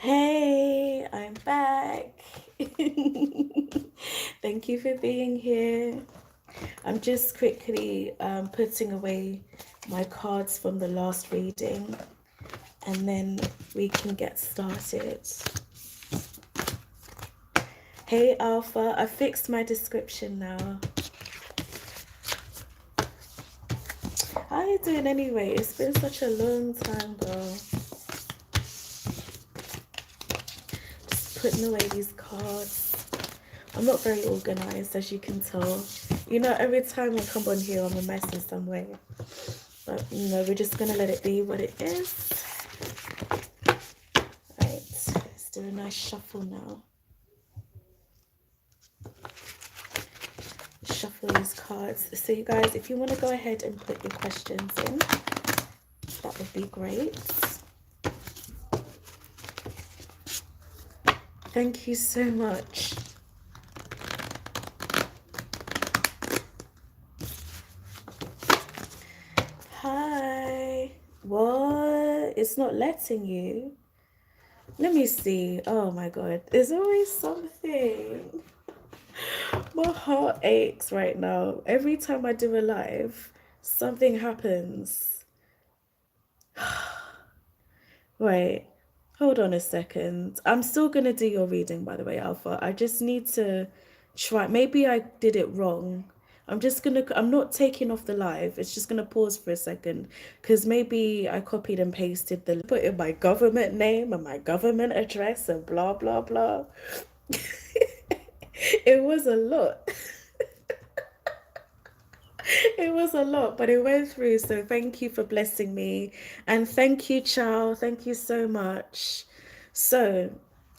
Hey, I'm back. Thank you for being here. I'm just quickly putting away my cards from the last reading and then we can get started. Hey, Alpha, I fixed my description now. How are you doing anyway? It's been such a long time, girl. Just putting away these cards. I'm not very organized, as you can tell. You know, every time I come on here, I'm a mess in some way. But, you know, we're just going to let it be what it is. Right, let's do a nice shuffle now. Shuffle these cards. So, you guys, if you want to go ahead and put your questions in, that would be great. Thank you so much. Hi. What? It's not letting you? Let me see. Oh my god. There's always something. My heart aches right now. Every time I do a live, something happens. Wait, hold on a second. I'm still gonna do your reading, by the way, Alpha. I just need to try. Maybe I did it wrong. I'm not taking off the live. It's just gonna pause for a second because maybe I copied and pasted put in my government name and my government address and blah, blah, blah. It was a lot. It was a lot, but it went through. So thank you for blessing me. And thank you, Chow. Thank you so much. So,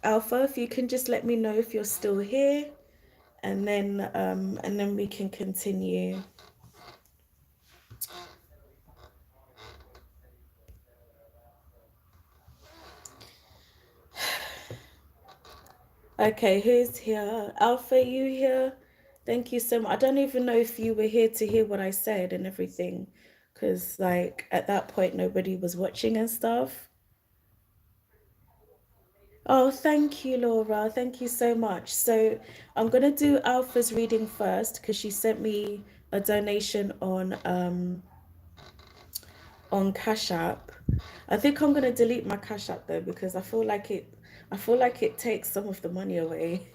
Alpha, if you can just let me know if you're still here, and then we can continue. Okay, who's here? Alpha, you here? Thank you so much. I don't even know if you were here to hear what I said and everything, because like at that point nobody was watching and stuff. Oh, thank you, Laura. Thank you so much. So I'm gonna do Alpha's reading first because she sent me a donation on Cash App. I think I'm gonna delete my Cash App though because I feel like it takes some of the money away.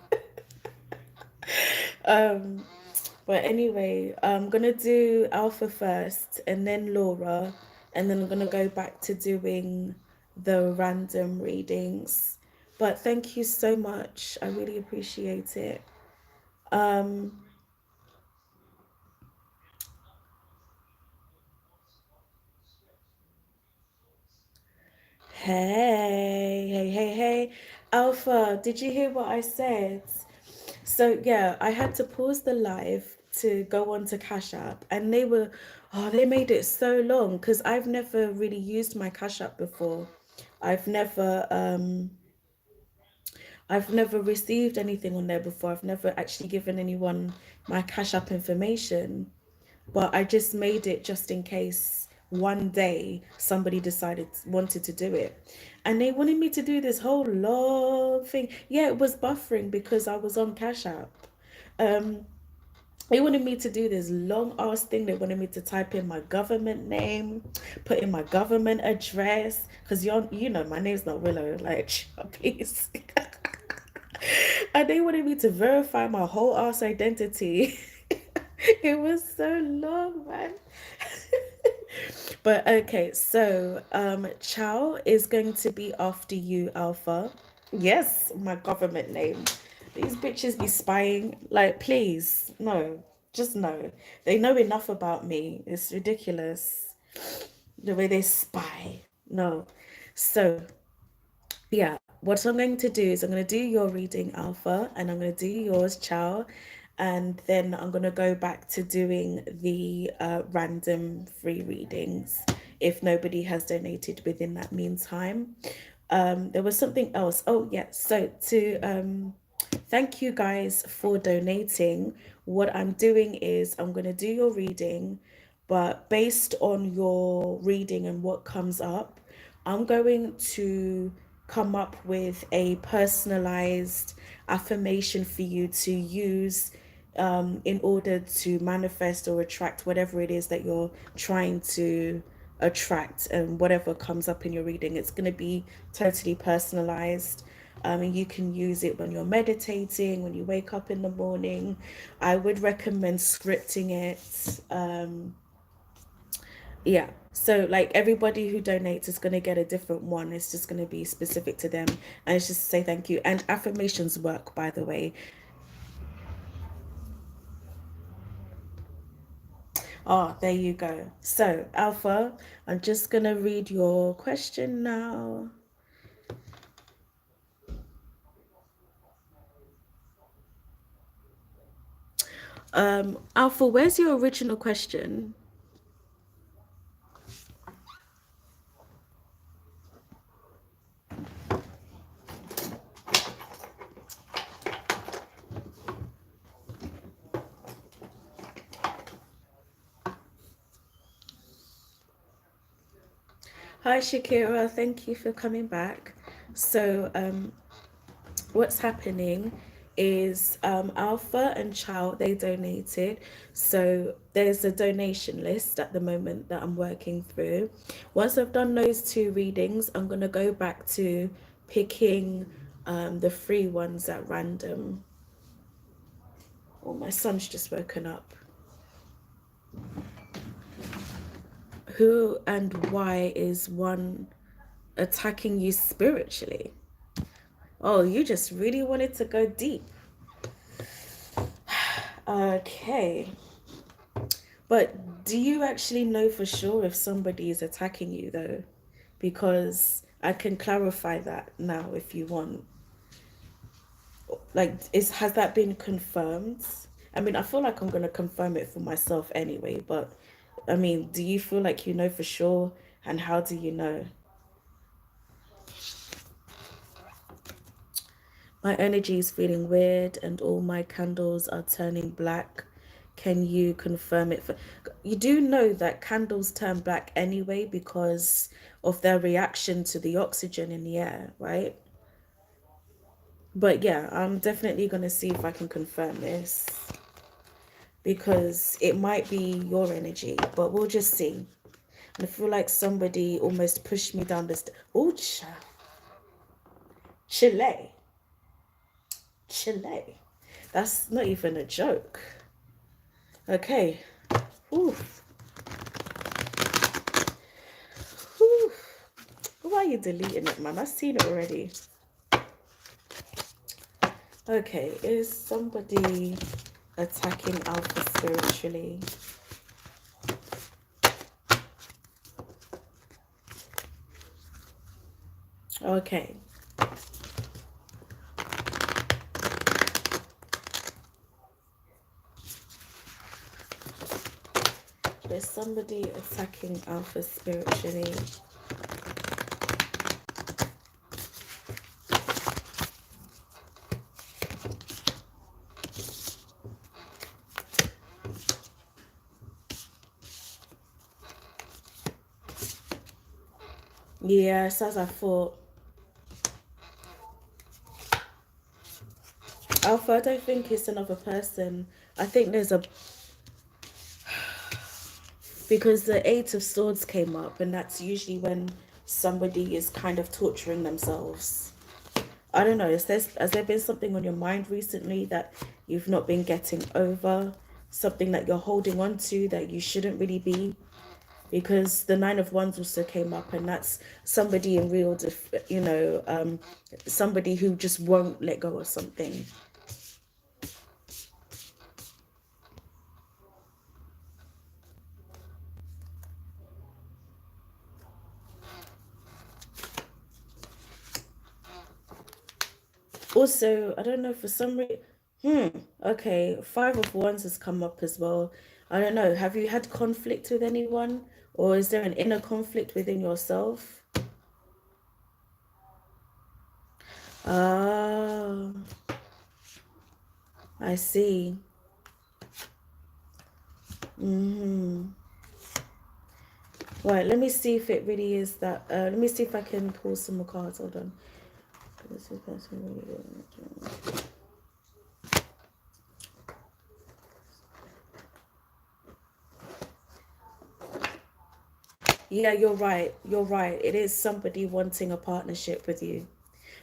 Um, but anyway, I'm gonna do Alpha first and then Laura, and then I'm gonna go back to doing the random readings. But thank you so much. I really appreciate it. Um, hey. Alpha, did you hear what I said? So yeah, I had to pause the live to go on to Cash App, and they made it so long because I've never really used my Cash App before. I've never um I've never received anything on there before. I've never actually given anyone my Cash App information, but I just made it just in case one day somebody wanted to do it. And they wanted me to do this whole long thing. Yeah, it was buffering because I was on Cash App. Um, they wanted me to do this long ass thing. They wanted me to type in my government name, put in my government address, because you know my name's not Willow, like please. And they wanted me to verify my whole ass identity. It was so long, man. But okay, so Chow is going to be after you, Alpha. Yes, my government name. These bitches be spying. Like, please, no, just no. They know enough about me. It's ridiculous the way they spy. No. So, yeah, what I'm going to do is I'm going to do your reading, Alpha, and I'm going to do yours, Chow, and then I'm going to go back to doing the random free readings if nobody has donated within that meantime. There was something else. Oh, yeah. So to thank you guys for donating. What I'm doing is I'm going to do your reading, but based on your reading and what comes up, I'm going to come up with a personalized affirmation for you to use in order to manifest or attract whatever it is that you're trying to attract, and whatever comes up in your reading, it's going to be totally personalized. And you can use it when you're meditating, when you wake up in the morning. I would recommend scripting it. Yeah. So like everybody who donates is going to get a different one. It's just going to be specific to them. And it's just to say thank you. And affirmations work, by the way. Ah, there you go. So, Alpha, I'm just going to read your question now. Alpha, where's your original question? Hi, Shakira. Thank you for coming back. So, what's happening is Alpha and Chow, they donated. So there's a donation list at the moment that I'm working through. Once I've done those two readings, I'm going to go back to picking the free ones at random. Oh, my son's just woken up. Who and why is one attacking you spiritually? Oh, you just really wanted to go deep. Okay. But do you actually know for sure if somebody is attacking you though? Because I can clarify that now if you want. Like, has that been confirmed? I mean, I feel like I'm gonna confirm it for myself anyway, but I mean, do you feel like you know for sure? And how do you know? My energy is feeling weird and all my candles are turning black. Can you confirm it? You do know that candles turn black anyway because of their reaction to the oxygen in the air, right? But yeah, I'm definitely going to see if I can confirm this because it might be your energy, but we'll just see. And I feel like somebody almost pushed me down this. Oh, Chile. Chile. That's not even a joke. Okay. Whew. Whew. Why are you deleting it, man? I've seen it already. Okay, is somebody attacking Alpha spiritually? Okay. There's somebody attacking Alpha spiritually. Yes, as I thought. Alpha, I don't think it's another person. I think there's a... Because the Eight of Swords came up, and that's usually when somebody is kind of torturing themselves. I don't know, has there been something on your mind recently that you've not been getting over? Something that you're holding on to that you shouldn't really be? Because the Nine of Wands also came up, and that's somebody in real, somebody who just won't let go of something. Also, I don't know, for some reason, okay, Five of Wands has come up as well. I don't know, have you had conflict with anyone? Or is there an inner conflict within yourself? Ah, I see. Right, let me see if it really is that. Let me see if I can pull some more cards. Hold on. This is person really good. Yeah, you're right. You're right. It is somebody wanting a partnership with you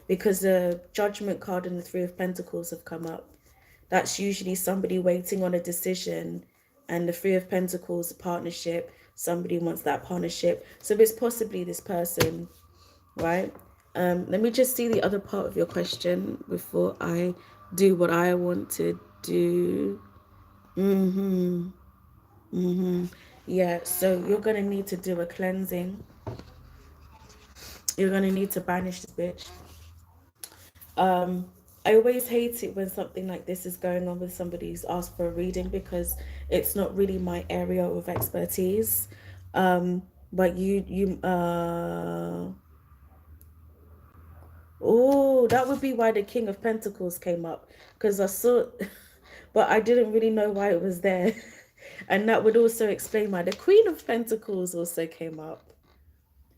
because the Judgment card and the Three of Pentacles have come up. That's usually somebody waiting on a decision, and the Three of Pentacles, a partnership. Somebody wants that partnership. So it's possibly this person, right? Let me just see the other part of your question before I do what I want to do. Mm-hmm. Mm-hmm. Yeah, so you're gonna need to do a cleansing. You're gonna need to banish this bitch. I always hate it when something like this is going on with somebody who's asked for a reading because it's not really my area of expertise. But oh, that would be why the King of Pentacles came up because I saw, but I didn't really know why it was there. And that would also explain why the Queen of Pentacles also came up.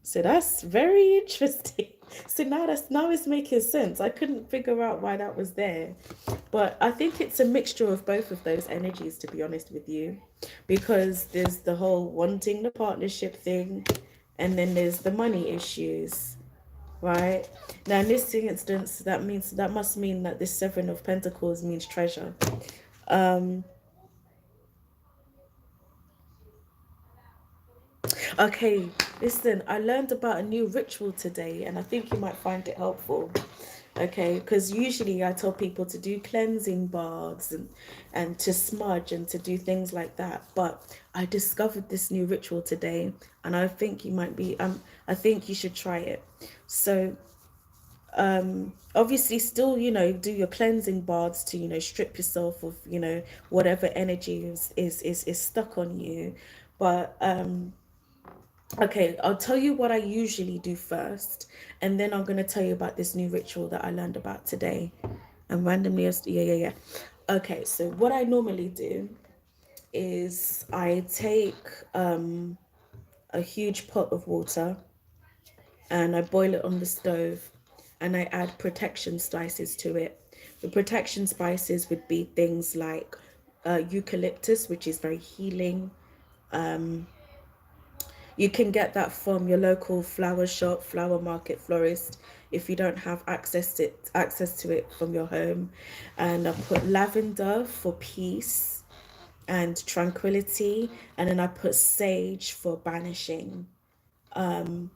So that's very interesting. So now it's making sense. I couldn't figure out why that was there. But I think it's a mixture of both of those energies, to be honest with you. Because there's the whole wanting the partnership thing, and then there's the money issues, right? Now in this instance, that must mean that this Seven of Pentacles means treasure. Okay, listen, I learned about a new ritual today and I think you might find it helpful. Okay, because usually I tell people to do cleansing baths and to smudge and to do things like that. But I discovered this new ritual today and I think you might be, I think you should try it. So obviously still, do your cleansing baths to, strip yourself of, whatever energy is stuck on you. But okay, I'll tell you what I usually do first, and then I'm going to tell you about this new ritual that I learned about today. And randomly, yeah. Okay, so what I normally do is I take a huge pot of water and I boil it on the stove and I add protection spices to it. The protection spices would be things like eucalyptus, which is very healing. You can get that from your local flower shop, flower market, florist, if you don't have access to it from your home. And I put lavender for peace and tranquility, and then I put sage for banishing, and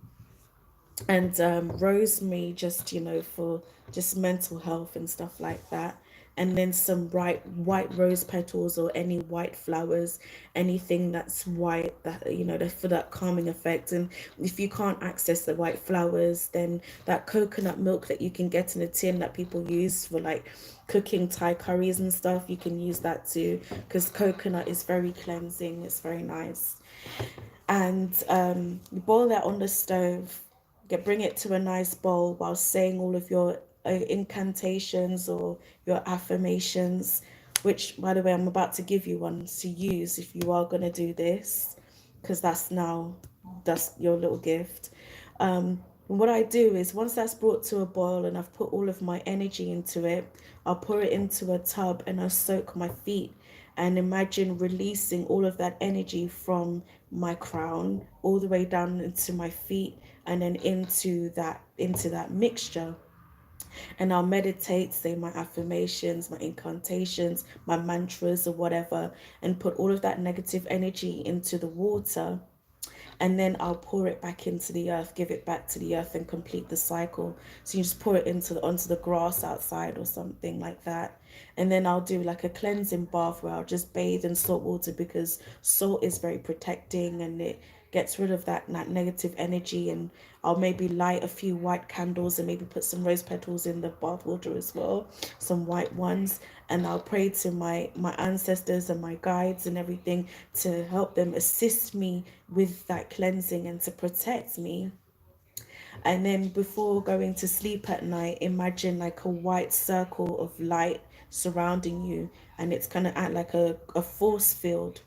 rosemary, just for just mental health and stuff like that. And then some white rose petals or any white flowers, anything that's white, that for that calming effect. And if you can't access the white flowers, then that coconut milk that you can get in a tin that people use for like cooking Thai curries and stuff, you can use that too, because coconut is very cleansing, it's very nice. And you boil that on the stove, bring it to a nice bowl while saying all of your incantations or your affirmations, which, by the way, I'm about to give you one to use if you are going to do this, because that's your little gift. And what I do is once that's brought to a boil and I've put all of my energy into it, I'll pour it into a tub and I'll soak my feet and imagine releasing all of that energy from my crown all the way down into my feet and then into that mixture. And I'll meditate, say my affirmations, my incantations, my mantras or whatever, and put all of that negative energy into the water, and then I'll pour it back into the earth, give it back to the earth and complete the cycle. So you just pour it onto the grass outside or something like that. And then I'll do like a cleansing bath where I'll just bathe in salt water, because salt is very protecting and it gets rid of that negative energy. And I'll maybe light a few white candles and maybe put some rose petals in the bath water as well, some white ones. And I'll pray to my ancestors and my guides and everything to help them assist me with that cleansing and to protect me. And then before going to sleep at night, imagine like a white circle of light surrounding you, and it's going to act like a force field,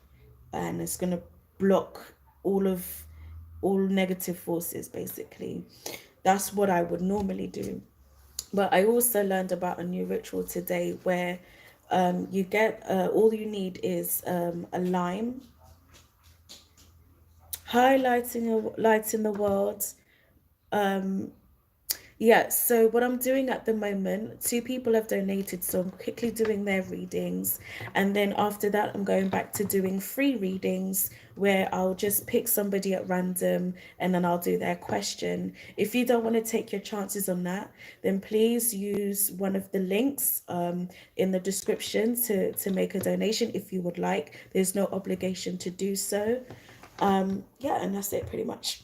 and it's going to block all negative forces basically. That's what I would normally do. But I also learned about a new ritual today where you get all you need is a lime, highlighting lighting the world. Um, Yeah, so what I'm doing at the moment, two people have donated, so I'm quickly doing their readings. And then after that, I'm going back to doing free readings where I'll just pick somebody at random and then I'll do their question. If you don't want to take your chances on that, then please use one of the links in the description to make a donation if you would like. There's no obligation to do so. Yeah, and that's it pretty much.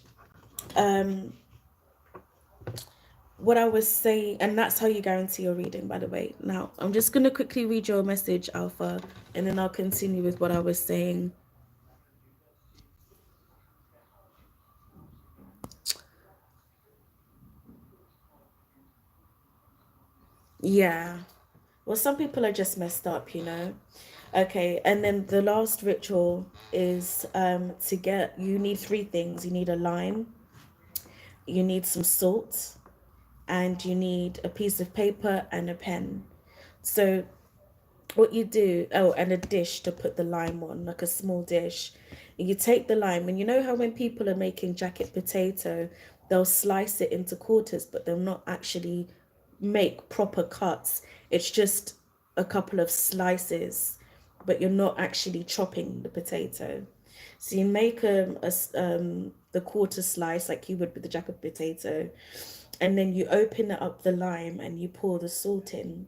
Um, what I was saying, and that's how you guarantee your reading, by the way. Now, I'm just going to quickly read your message, Alpha, and then I'll continue with what I was saying. Yeah. Well, some people are just messed up, you know. Okay, and then the last ritual is to get, you need three things. You need a lime, you need some salt, and you need a piece of paper and a pen. So what you do, oh, and a dish to put the lime on, like a small dish. And you take the lime, and you know how when people are making jacket potato, they'll slice it into quarters, but they'll not actually make proper cuts. It's just a couple of slices, but you're not actually chopping the potato. So you make the quarter slice like you would with the jacket potato, and then you open up the lime and you pour the salt in.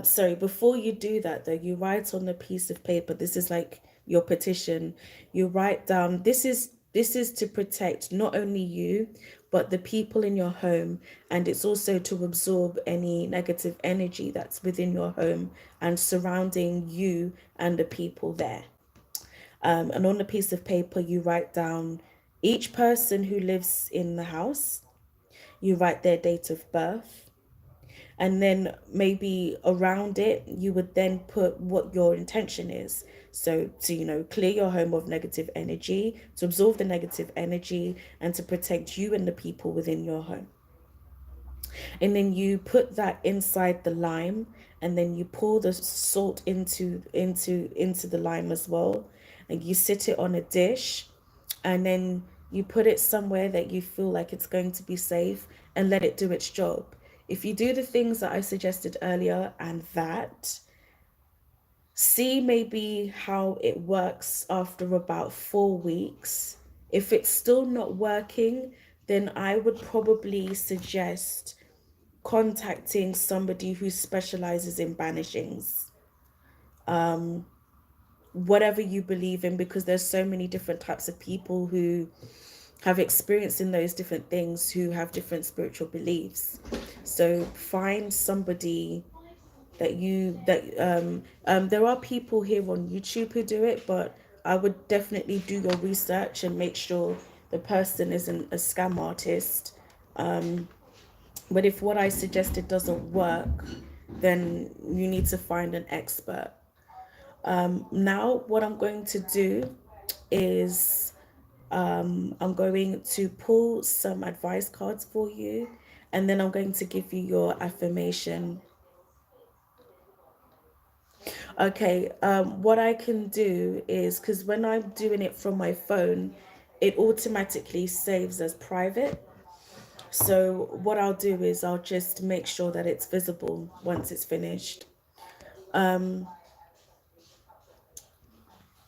Sorry, before you do that though, you write on a piece of paper, this is like your petition. You write down, this is to protect not only you, but the people in your home, and it's also to absorb any negative energy that's within your home and surrounding you and the people there. And on a piece of paper, you write down each person who lives in the house, you write their date of birth, and then maybe around it you would then put what your intention is, so to clear your home of negative energy, to absorb the negative energy, and to protect you and the people within your home. And then you put that inside the lime, and then you pour the salt into the lime as well, and you sit it on a dish, and then you put it somewhere that you feel like it's going to be safe, and let it do its job. If you do the things that I suggested earlier and that, see maybe how it works after about 4 weeks. If it's still not working, then I would probably suggest contacting somebody who specializes in banishings, whatever you believe in, because there's so many different types of people who have experience in those different things, who have different spiritual beliefs. So find somebody that there are people here on YouTube who do it, but I would definitely do your research and make sure the person isn't a scam artist. But if what I suggested doesn't work, then you need to find an expert. Now, what I'm going to do is I'm going to pull some advice cards for you, and then I'm going to give you your affirmation. Okay, what I can do is, because when I'm doing it from my phone, it automatically saves as private. So what I'll do is I'll just make sure that it's visible once it's finished.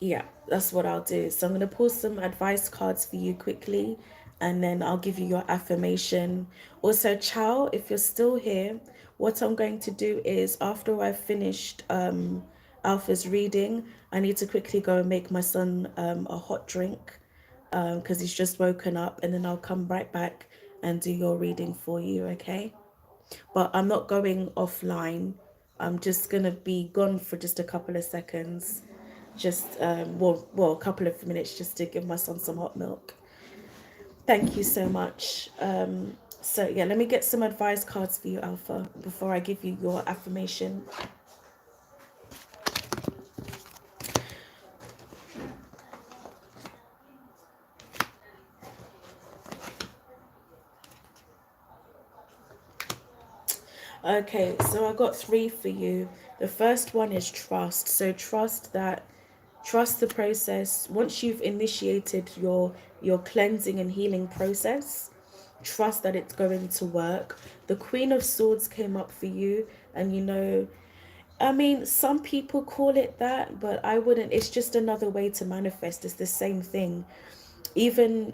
Yeah, that's what I'll do. So I'm going to pull some advice cards for you quickly, and then I'll give you your affirmation. Also, Chow, if you're still here, what I'm going to do is after I've finished Alpha's reading, I need to quickly go and make my son a hot drink because he's just woken up, and then I'll come right back and do your reading for you, okay? But I'm not going offline. I'm just going to be gone for just a couple of seconds, just well, a couple of minutes, just to give my son some hot milk. Thank you so much. So yeah, let me get some advice cards for you, Alpha, before I give you your affirmation. Okay, so I got three for you. The first one is trust. So trust the process. Once you've initiated your cleansing and healing process, trust that it's going to work. The Queen of Swords came up for you, and I mean, some people call it that, but I wouldn't. It's just another way to manifest. It's the same thing. Even,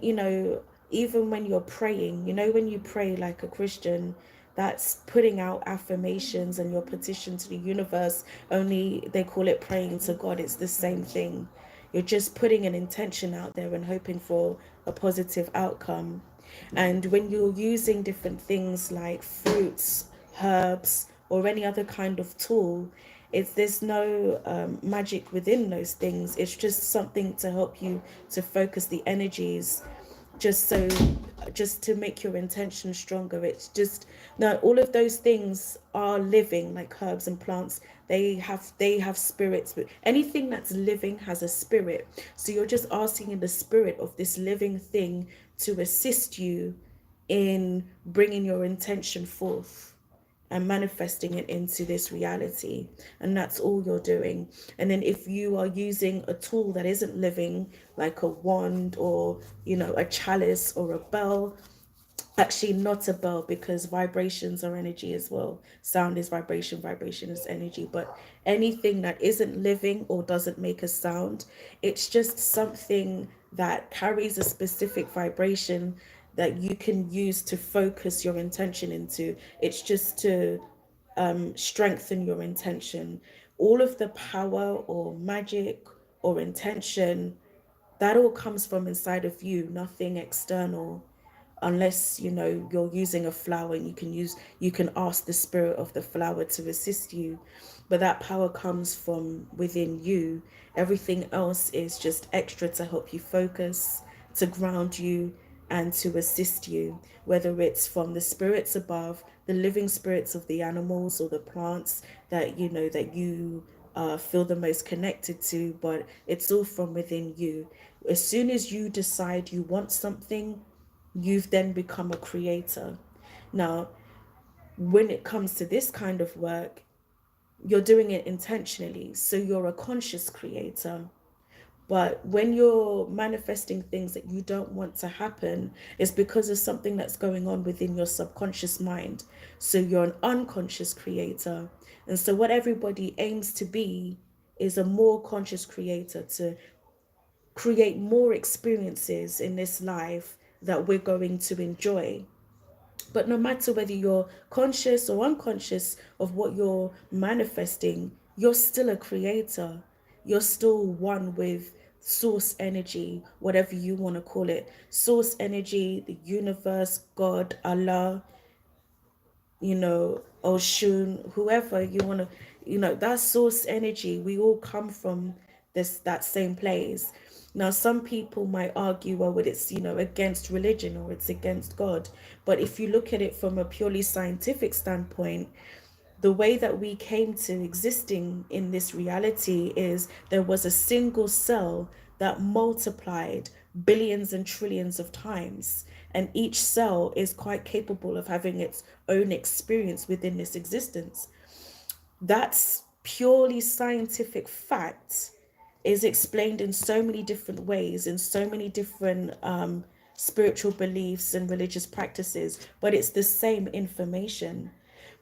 even when you're praying, when you pray like a Christian, that's putting out affirmations and your petition to the universe. Only they call it praying to God. It's the same thing. You're just putting an intention out there and hoping for a positive outcome. And when you're using different things like fruits, herbs, or any other kind of tool, there's no magic within those things. It's just something to help you to focus the energies, just so just to make your intention stronger. It's just, now all of those things are living, like herbs and plants. They have spirits, but anything that's living has a spirit. So you're just asking in the spirit of this living thing to assist you in bringing your intention forth and manifesting it into this reality. And that's all you're doing. And then if you are using a tool that isn't living, like a wand, or a chalice or a bell, actually not a bell, because vibrations are energy as well. Sound is vibration, vibration is energy. But anything that isn't living or doesn't make a sound, it's just something that carries a specific vibration that you can use to focus your intention into. It's just to strengthen your intention. All of the power or magic or intention, that all comes from inside of you, nothing external. Unless you're using a flower, and you can ask the spirit of the flower to assist you, but that power comes from within you. Everything else is just extra to help you focus, to ground you, and to assist you, whether it's from the spirits above, the living spirits of the animals or the plants that you feel the most connected to. But it's all from within you. As soon as you decide you want something, you've then become a creator. Now, when it comes to this kind of work, you're doing it intentionally. So you're a conscious creator. But when you're manifesting things that you don't want to happen, it's because of something that's going on within your subconscious mind. So you're an unconscious creator. And so what everybody aims to be is a more conscious creator, to create more experiences in this life that we're going to enjoy. But no matter whether you're conscious or unconscious of what you're manifesting, you're still a creator. You're still one with source energy, whatever you want to call it. Source energy, the universe, God, Allah, Oshun, whoever you want to, that source energy. We all come from that same place. Now, some people might argue, well, it's against religion or it's against God. But if you look at it from a purely scientific standpoint, the way that we came to existing in this reality is there was a single cell that multiplied billions and trillions of times. And each cell is quite capable of having its own experience within this existence. That's purely scientific fact, is explained in so many different ways, in so many different spiritual beliefs and religious practices, but it's the same information.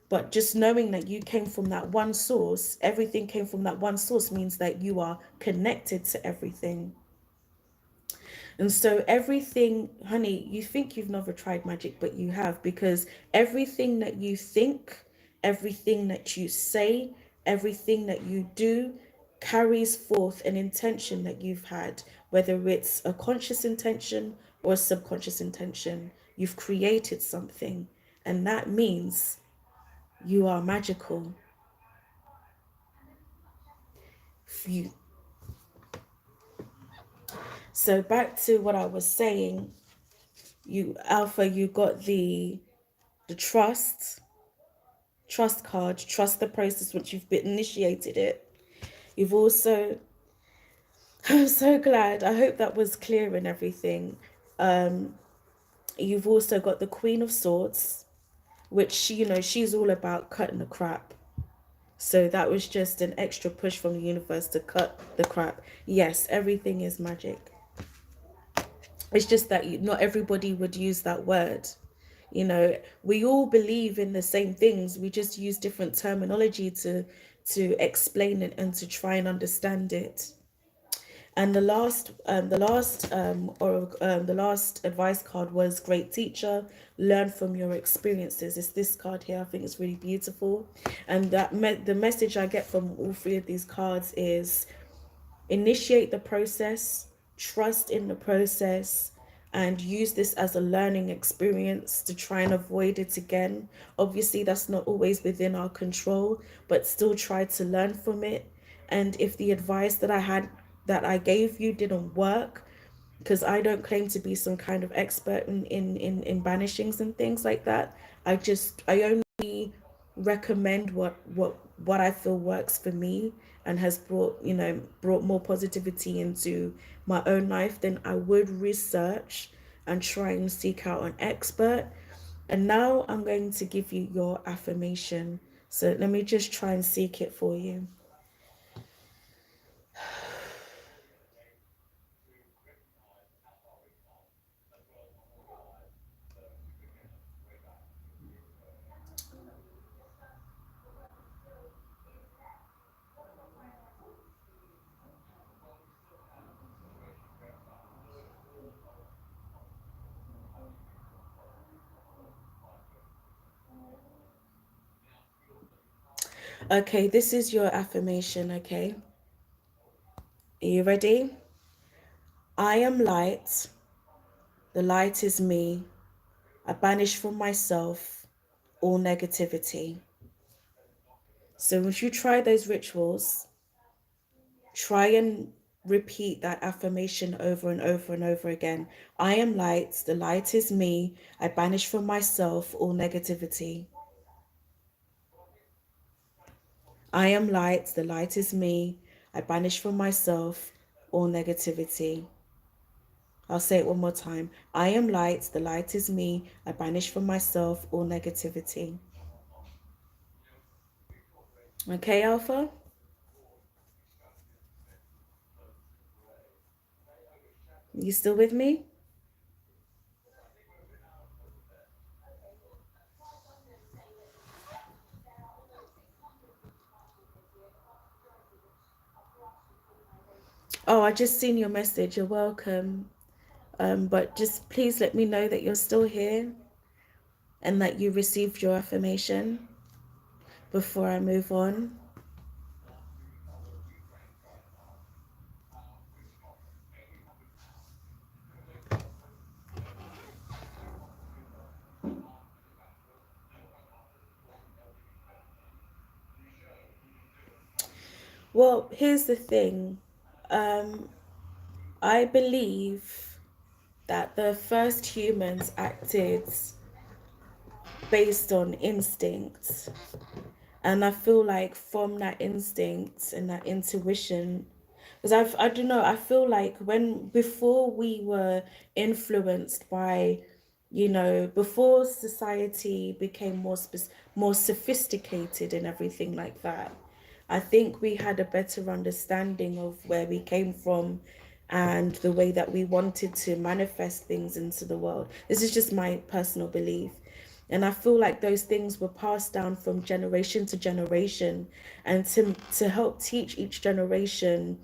But just knowing that you came from that one source, everything came from that one source, means that you are connected to everything. And so everything, honey, you think you've never tried magic, but you have, because everything that you think, everything that you say, everything that you do carries forth an intention that you've had, whether it's a conscious intention or a subconscious intention. You've created something, and that means you are magical. You. So back to what I was saying, Alpha, you got the trust card, trust the process once you've been initiated it. You've also, I'm so glad. I hope that was clear and everything. You've also got the Queen of Swords, which, you know, she's all about cutting the crap. So that was just an extra push from the universe to cut the crap. Yes, everything is magic. It's just that not everybody would use that word. You know, we all believe in the same things. We just use different terminology to explain it and to try and understand it. And the last advice card was great teacher, learn from your experiences. It's this card here. I think it's really beautiful, and the message I get from all three of these cards is initiate the process, trust in the process, and use this as a learning experience to try and avoid it again. Obviously, that's not always within our control, but still try to learn from it. And if the advice that I gave you didn't work, because I don't claim to be some kind of expert in banishings and things like that. I only recommend what I feel works for me and has brought more positivity into my own life. Then I would research and try and seek out an expert. And now I'm going to give you your affirmation. So let me just try and seek it for you. Okay, this is your affirmation, okay? Are you ready? I am light. The light is me. I banish from myself all negativity. So once you try those rituals, try and repeat that affirmation over and over and over again. I am light. The light is me. I banish from myself all negativity. I am light. The light is me. I banish from myself all negativity. I'll say it one more time. I am light. The light is me. I banish from myself all negativity. Okay, Alpha? You still with me? Oh, I just seen your message. You're welcome. But just please let me know that you're still here and that you received your affirmation before I move on. Well, here's the thing. Um, I believe that the first humans acted based on instinct. And I feel like from that instinct and that intuition, because I don't know, I feel like before we were influenced by, you know, before society became more sophisticated and everything like that, I think we had a better understanding of where we came from and the way that we wanted to manifest things into the world. This is just my personal belief. And I feel like those things were passed down from generation to generation, and to help teach each generation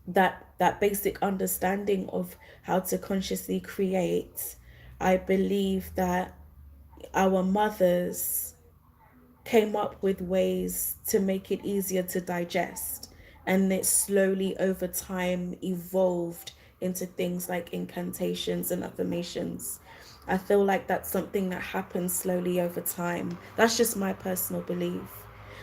that basic understanding of how to consciously create. I believe that our mothers came up with ways to make it easier to digest, and it slowly over time evolved into things like incantations and affirmations. I feel like that's something that happens slowly over time. That's just my personal belief.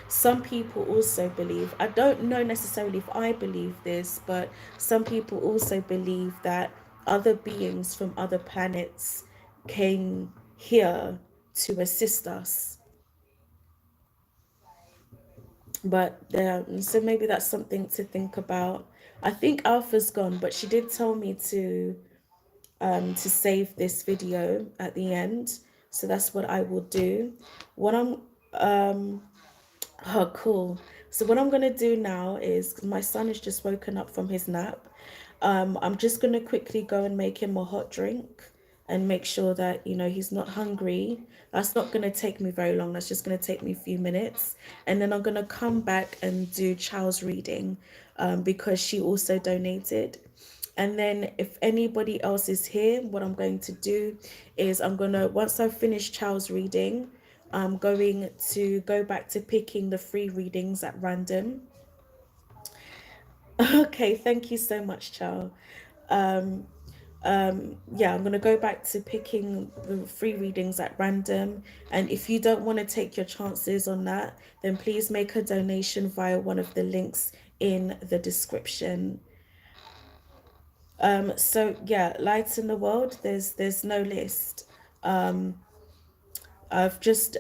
Some people also believe, I don't know necessarily if I believe this, but some people also believe that other beings from other planets came here to assist us. But so maybe that's something to think about. I think Alpha's gone, but she did tell me to save this video at the end. So that's what I will do. What I'm um Oh, cool. So what I'm gonna do now is, 'cause my son has just woken up from his nap. I'm just gonna quickly go and make him a hot drink and make sure that, he's not hungry. That's not gonna take me very long. That's just gonna take me a few minutes. And then I'm gonna come back and do Chow's reading, because she also donated. And then if anybody else is here, what I'm going to do is once I've finished Chow's reading, I'm going to go back to picking the free readings at random. Okay, thank you so much, Chow. Um, yeah, I'm going to go back to picking the free readings at random. And if you don't want to take your chances on that, then please make a donation via one of the links in the description. So yeah, lights in the world, there's no list. I've just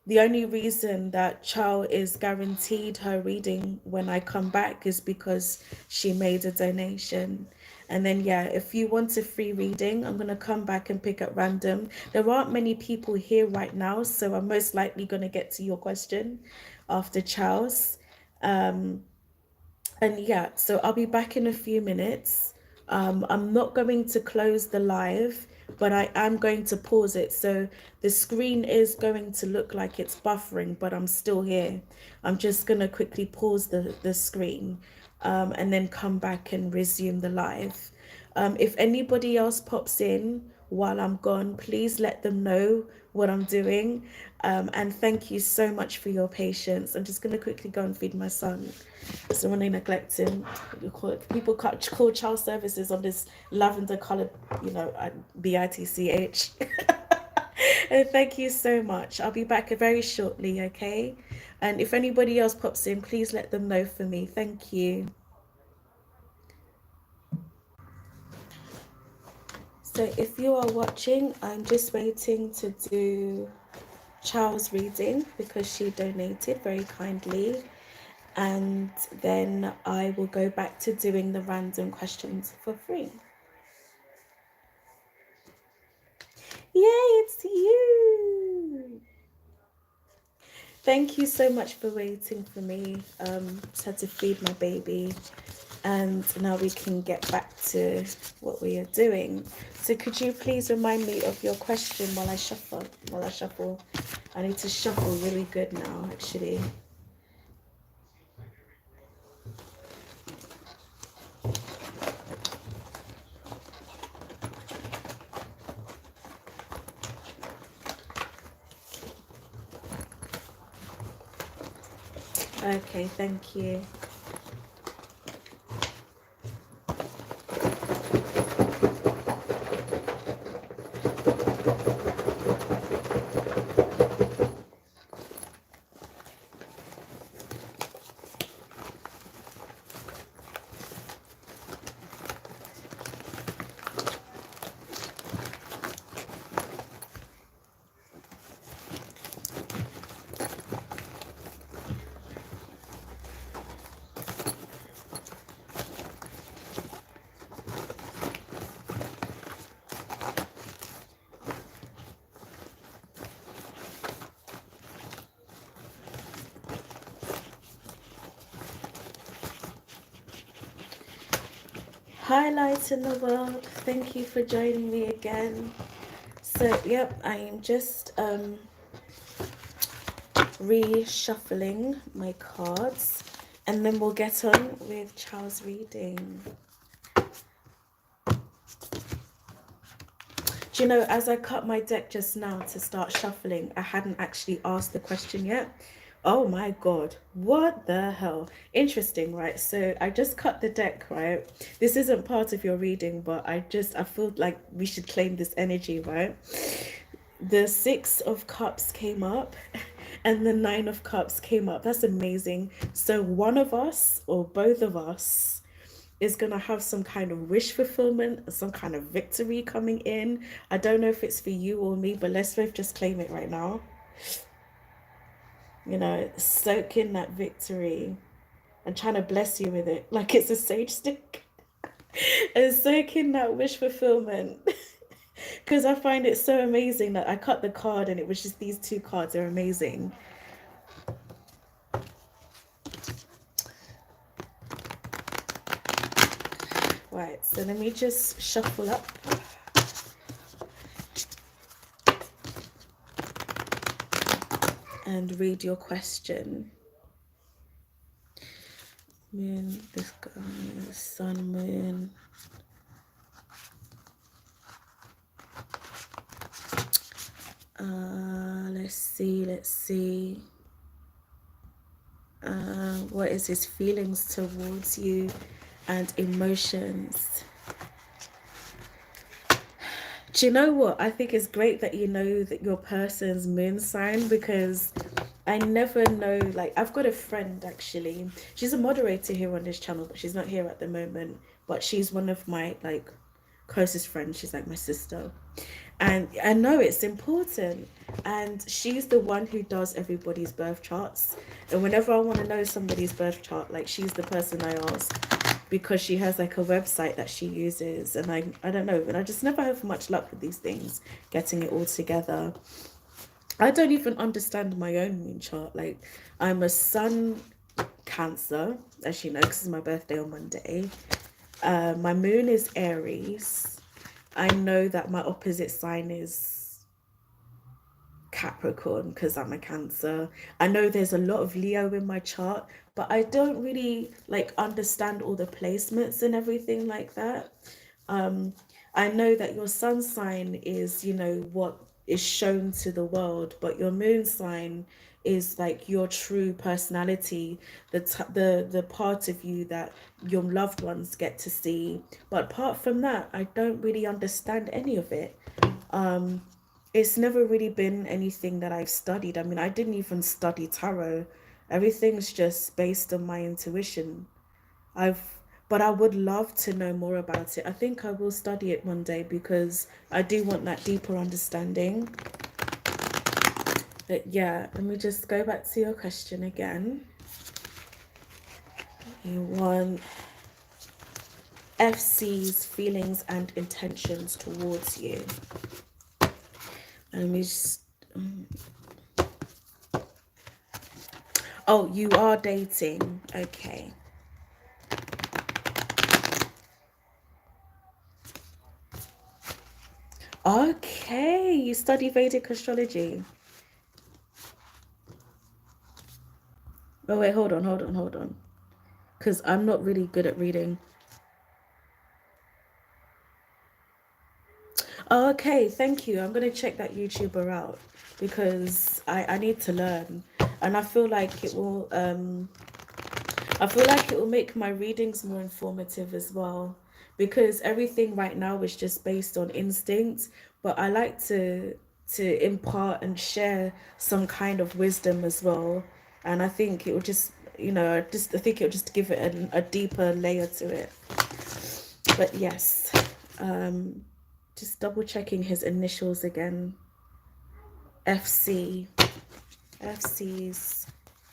The only reason that Chow is guaranteed her reading when I come back is because she made a donation. And then, yeah, if you want a free reading, I'm going to come back and pick at random. There aren't many people here right now, so I'm most likely going to get to your question after Chow's. And yeah, so I'll be back in a few minutes. I'm not going to close the live, but I am going to pause it. So the screen is going to look like it's buffering, but I'm still here. I'm just going to quickly pause the screen, and then come back and resume the live. If anybody else pops in while I'm gone, please let them know what I'm doing. And thank you so much for your patience. I'm just going to quickly go and feed my son. So when they neglect him, people call child services on this lavender colored, BITCH. And thank you so much. I'll be back very shortly, okay? And if anybody else pops in, please let them know for me. Thank you. So if you are watching, I'm just waiting to do Chow's reading because she donated very kindly. And then I will go back to doing the random questions for free. Yay, it's you! Thank you so much for waiting for me. Just had to feed my baby, and now we can get back to what we are doing. So could you please remind me of your question while I shuffle? I need to shuffle really good now, actually. Okay, thank you. Highlights in the world. Thank you for joining me again. So, yep, I am just reshuffling my cards, and then we'll get on with Charles' reading. Do you know, as I cut my deck just now to start shuffling, I hadn't actually asked the question yet. Oh my God, what the hell? Interesting, right? So I just cut the deck, right? This isn't part of your reading, but I feel like we should claim this energy, right? The Six of Cups came up and the Nine of Cups came up. That's amazing. So one of us or both of us is going to have some kind of wish fulfillment, some kind of victory coming in. I don't know if it's for you or me, but let's both just claim it right now. Soak in that victory. I'm trying to bless you with it like it's a sage stick. And soak in that wish fulfillment. because I find it so amazing that I cut the card and it was just these two cards. They're amazing. Right, so let me just shuffle up. And read your question. Moon, this guy, sun, moon. Let's see. What is his feelings towards you and emotions? Do you know what? I think it's great that you know that your person's moon sign, because I never know. Like, I've got a friend actually. She's a moderator here on this channel, but she's not here at the moment. But she's one of my like closest friends. She's like my sister. And I know it's important. And she's the one who does everybody's birth charts. And whenever I want to know somebody's birth chart, like, she's the person I ask, because she has like a website that she uses. And I don't know, and I just never have much luck with these things, getting it all together. I don't even understand my own moon chart. Like, I'm a sun Cancer, as you know, because it's my birthday on Monday. My moon is Aries. I know that my opposite sign is Capricorn because I'm a Cancer. I know there's a lot of Leo in my chart, but I don't really like understand all the placements and everything like that. I know that your sun sign is, you know, what is shown to the world, but your moon sign is like your true personality, the part of you that your loved ones get to see. But apart from that, I don't really understand any of it. It's never really been anything that I've studied. I mean, I didn't even study tarot. Everything's just based on my intuition. I've but I would love to know more about it. I think I will study it one day because I do want that deeper understanding. But yeah, let me just go back to your question again. You want FC's feelings and intentions towards you. Let me just... Oh, you are dating. Okay. Okay, you study Vedic astrology. Oh wait, hold on. Because I'm not really good at reading. Okay, thank you. I'm gonna check that YouTuber out because I need to learn, and I feel like it will make my readings more informative as well, because everything right now is just based on instinct, but I like to impart and share some kind of wisdom as well, and I think it will just, you know, I think it'll just give it a deeper layer to it. But yes, just double checking his initials again. FC. FC's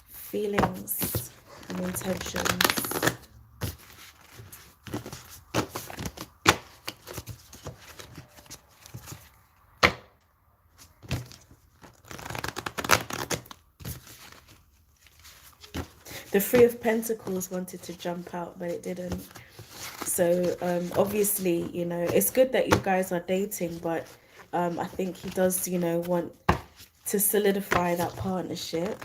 feelings and intentions. The Three of Pentacles wanted to jump out, but it didn't. So obviously, you know, it's good that you guys are dating, but I think he does, you know, want to solidify that partnership,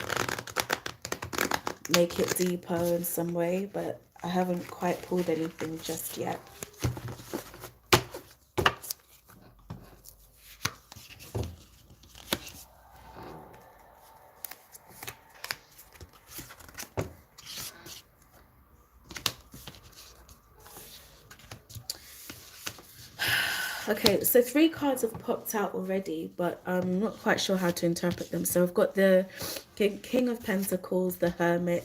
make it deeper in some way, but I haven't quite pulled anything just yet. Okay, so 3 cards have popped out already, but I'm not quite sure how to interpret them. So I've got the King of Pentacles, the Hermit,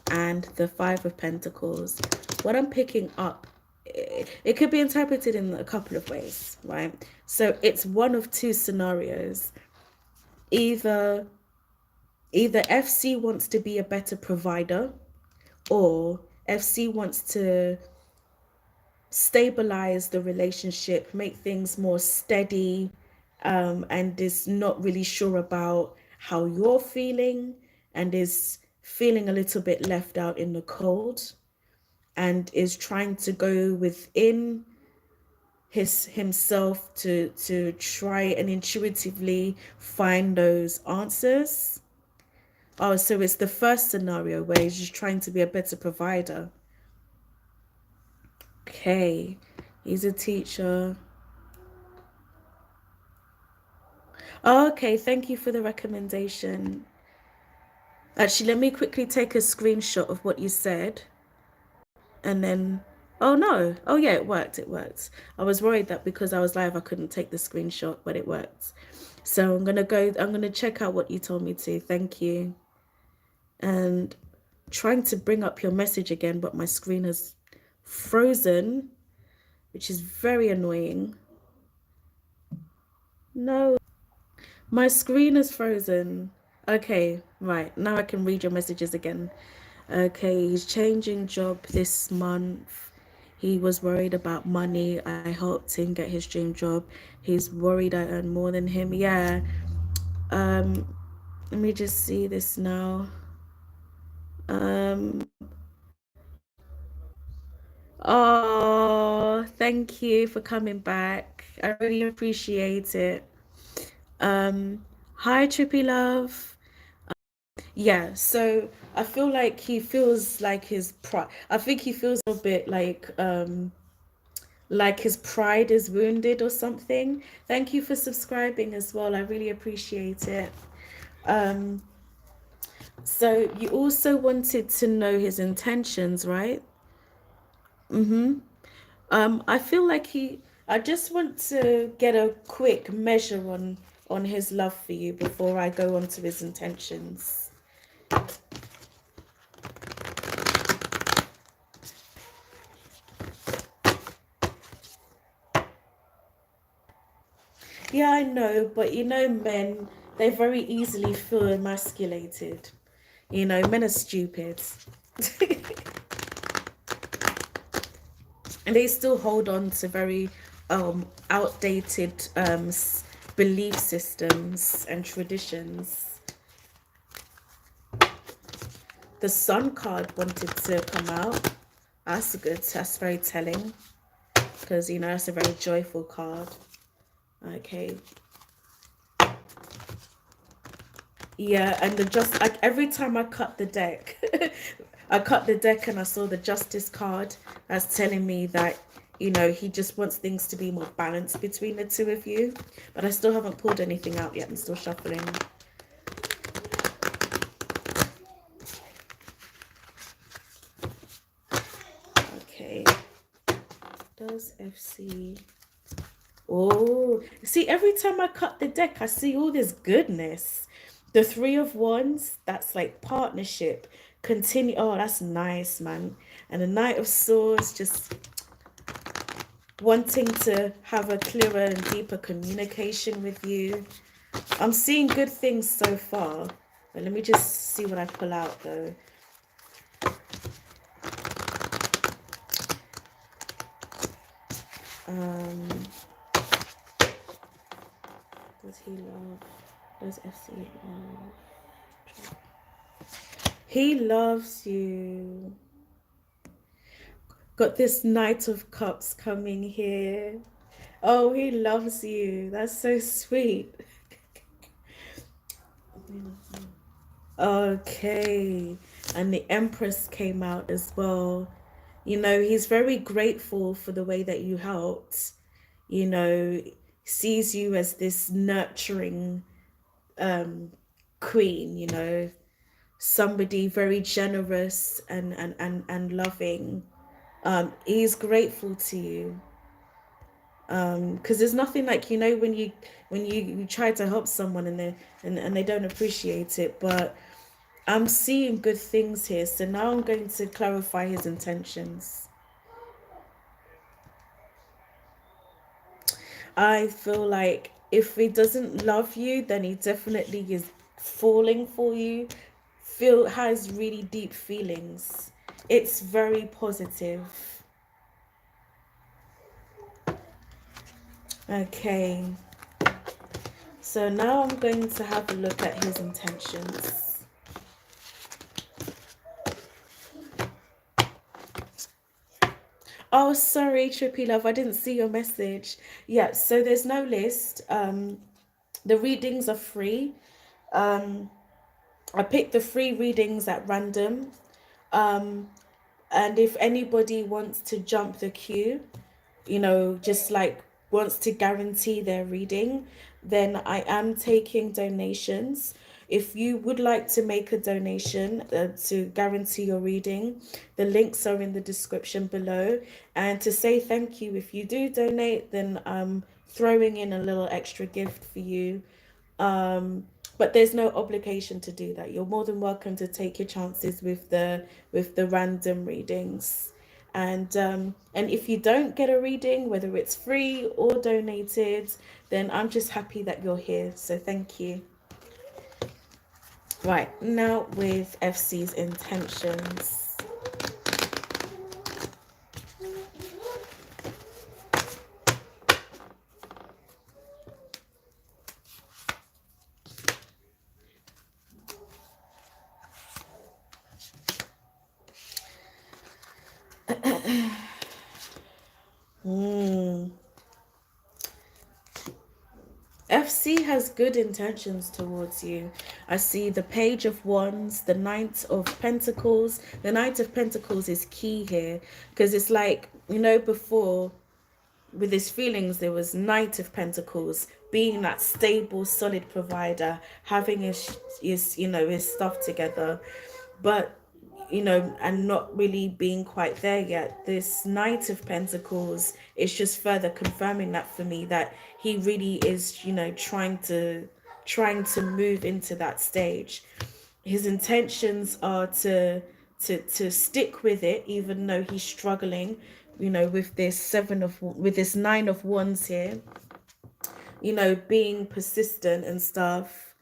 and the Five of Pentacles. What I'm picking up, it could be interpreted in a couple of ways, right? So it's one of 2 scenarios. Either FC wants to be a better provider, or FC wants to stabilize the relationship, make things more steady, and is not really sure about how you're feeling, and is feeling a little bit left out in the cold, and is trying to go within himself to try and intuitively find those answers. Oh, so it's the first scenario where he's just trying to be a better provider. Okay, he's a teacher. Oh, okay, thank you for the recommendation. Actually, let me quickly take a screenshot of what you said, and then, oh no, oh yeah, it worked, it worked. I was worried that because I was live I couldn't take the screenshot, but it worked. So I'm gonna check out what you told me to. Thank you. And trying to bring up your message again, but my screen is frozen, which is very annoying. No, my screen is frozen. Okay, right, now I can read your messages again. Okay, he's changing job this month. He was worried about money. I helped him get his dream job. He's worried I earn more than him. Yeah. Let me just see this now. Um, oh, thank you for coming back. I really appreciate it. Hi, Trippy Love. Yeah, so I feel like he feels like his pride. I think he feels a bit like his pride is wounded or something. Thank you for subscribing as well. I really appreciate it. Um, so you also wanted to know his intentions, right? I feel like I just want to get a quick measure on his love for you before I go on to his intentions. Yeah, I know, but you know, men, they very easily feel emasculated. You know, men are stupid. And they still hold on to very outdated belief systems and traditions. The Sun card wanted to come out. That's good. That's very telling because you know that's a very joyful card. Okay. Yeah, and the just like every time I cut the deck, I cut the deck and I saw the Justice card. That's telling me that you know he just wants things to be more balanced between the two of you. But I still haven't pulled anything out yet. I'm still shuffling. Okay. Does FC? Oh, see, every time I cut the deck, I see all this goodness. The Three of Wands, that's like partnership. Continue. Oh, that's nice, man. And the Knight of Swords, just wanting to have a clearer and deeper communication with you. I'm seeing good things so far. But let me just see what I pull out, though. Does he love? Does FC love? He loves you. Got this Knight of Cups coming here. Oh, he loves you. That's so sweet. Okay. And the Empress came out as well. You know, he's very grateful for the way that you helped. You know, sees you as this nurturing queen, you know, somebody very generous and loving. He's grateful to you. Because there's nothing like you know when you try to help someone and they don't appreciate it, but I'm seeing good things here, so now I'm going to clarify his intentions. I feel like if he doesn't love you, then he definitely is falling for you, feel has really deep feelings. It's very positive. Okay, so now I'm going to have a look at his intentions. Oh, sorry, Trippy Love, I didn't see your message. Yeah, so there's no list. The readings are free. Um, I picked the free readings at random. Um, and if anybody wants to jump the queue, just like wants to guarantee their reading, then I am taking donations. If you would like to make a donation to guarantee your reading, the links are in the description below. And to say thank you, if you do donate, then I'm throwing in a little extra gift for you. But there's no obligation to do that. You're more than welcome to take your chances with the random readings. And if you don't get a reading, whether it's free or donated, then I'm just happy that you're here. So thank you. Right, now with FC's intentions. FC has good intentions towards you. I see the Page of Wands, the Knight of Pentacles. The Knight of Pentacles is key here because it's like, before with his feelings, there was Knight of Pentacles, being that stable, solid provider, having his stuff together. But and not really being quite there yet. This Knight of Pentacles is just further confirming that for me, that he really is, trying to move into that stage. His intentions are to stick with it, even though he's struggling, with this Nine of Wands here, being persistent and stuff.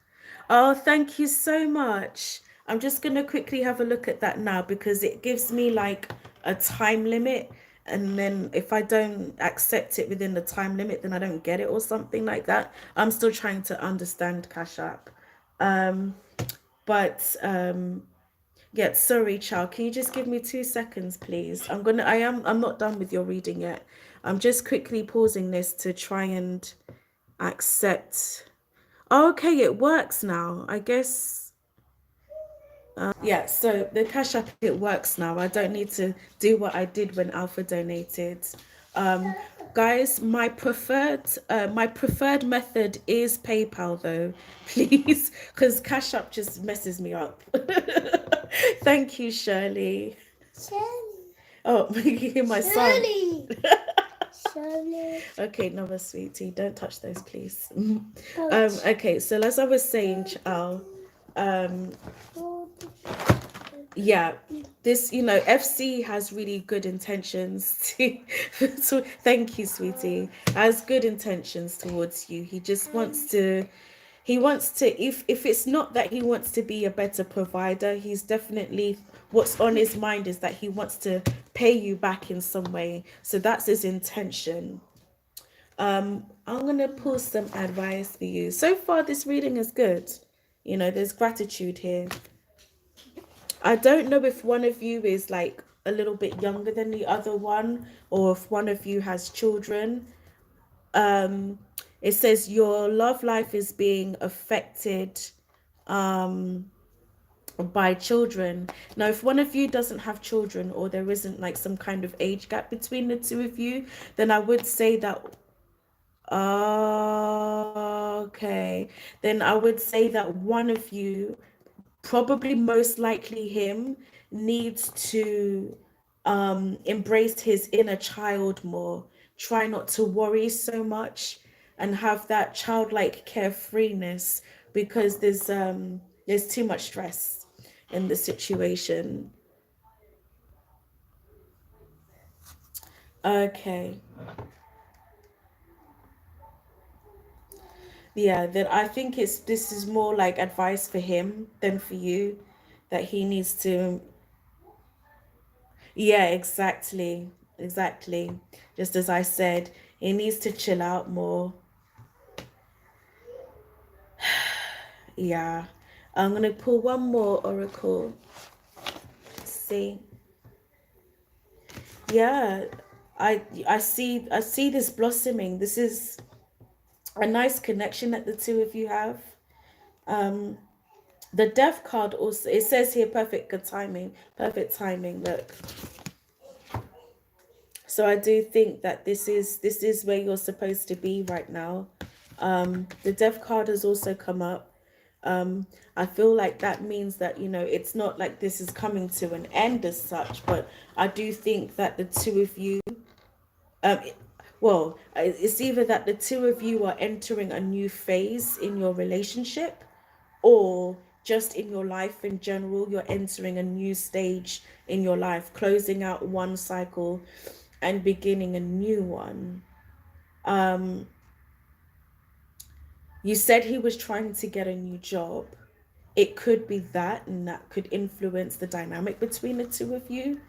Oh, thank you so much. I'm just going to quickly have a look at that now because it gives me like a time limit. And then if I don't accept it within the time limit, then I don't get it or something like that. I'm still trying to understand Cash App. But yeah, sorry, child. Can you just give me 2 seconds, please? I'm not done with your reading yet. I'm just quickly pausing this to try and accept. Okay, it works now. I guess. Yeah, so the Cash App, it works now. I don't need to do what I did when Alpha donated. Um, Guys, my preferred method is PayPal though, please, because Cash App just messes me up. Thank you, Shirley. Shirley. Oh, my son. Shirley. Shirley. Okay, no, sweetie, don't touch those, please. Ouch. Okay, so as I was saying, Chal, yeah, this, FC has really good intentions to thank you, sweetie. Has good intentions towards you. He just wants to, if it's not that he wants to be a better provider, he's definitely, what's on his mind is that he wants to pay you back in some way. So that's his intention. I'm gonna pull some advice for you. So far this reading is good. There's gratitude here. I don't know if one of you is like a little bit younger than the other one, or if one of you has children. It says your love life is being affected by children. Now, if one of you doesn't have children, or there isn't like some kind of age gap between the two of you, then I would say that okay, then I would say that one of you, probably most likely him, needs to embrace his inner child more. Try not to worry so much and have that childlike carefreeness, because there's too much stress in the situation. Okay. Yeah, then I think this is more like advice for him than for you, that he needs to. Yeah, exactly. Exactly. Just as I said, He needs to chill out more. Yeah. I'm going to pull one more oracle. See. Yeah. I see this blossoming. This is a nice connection that the two of you have. The death card also, it says here perfect timing. Perfect timing. Look. So I do think that this is where you're supposed to be right now. The death card has also come up. I feel like that means that, you know, it's not like this is coming to an end as such, but I do think that the two of you, um, well, it's either that the two of you are entering a new phase in your relationship, or just in your life in general, you're entering a new stage in your life, closing out one cycle and beginning a new one. You said he was trying to get a new job. It could be that, and that could influence the dynamic between the two of you,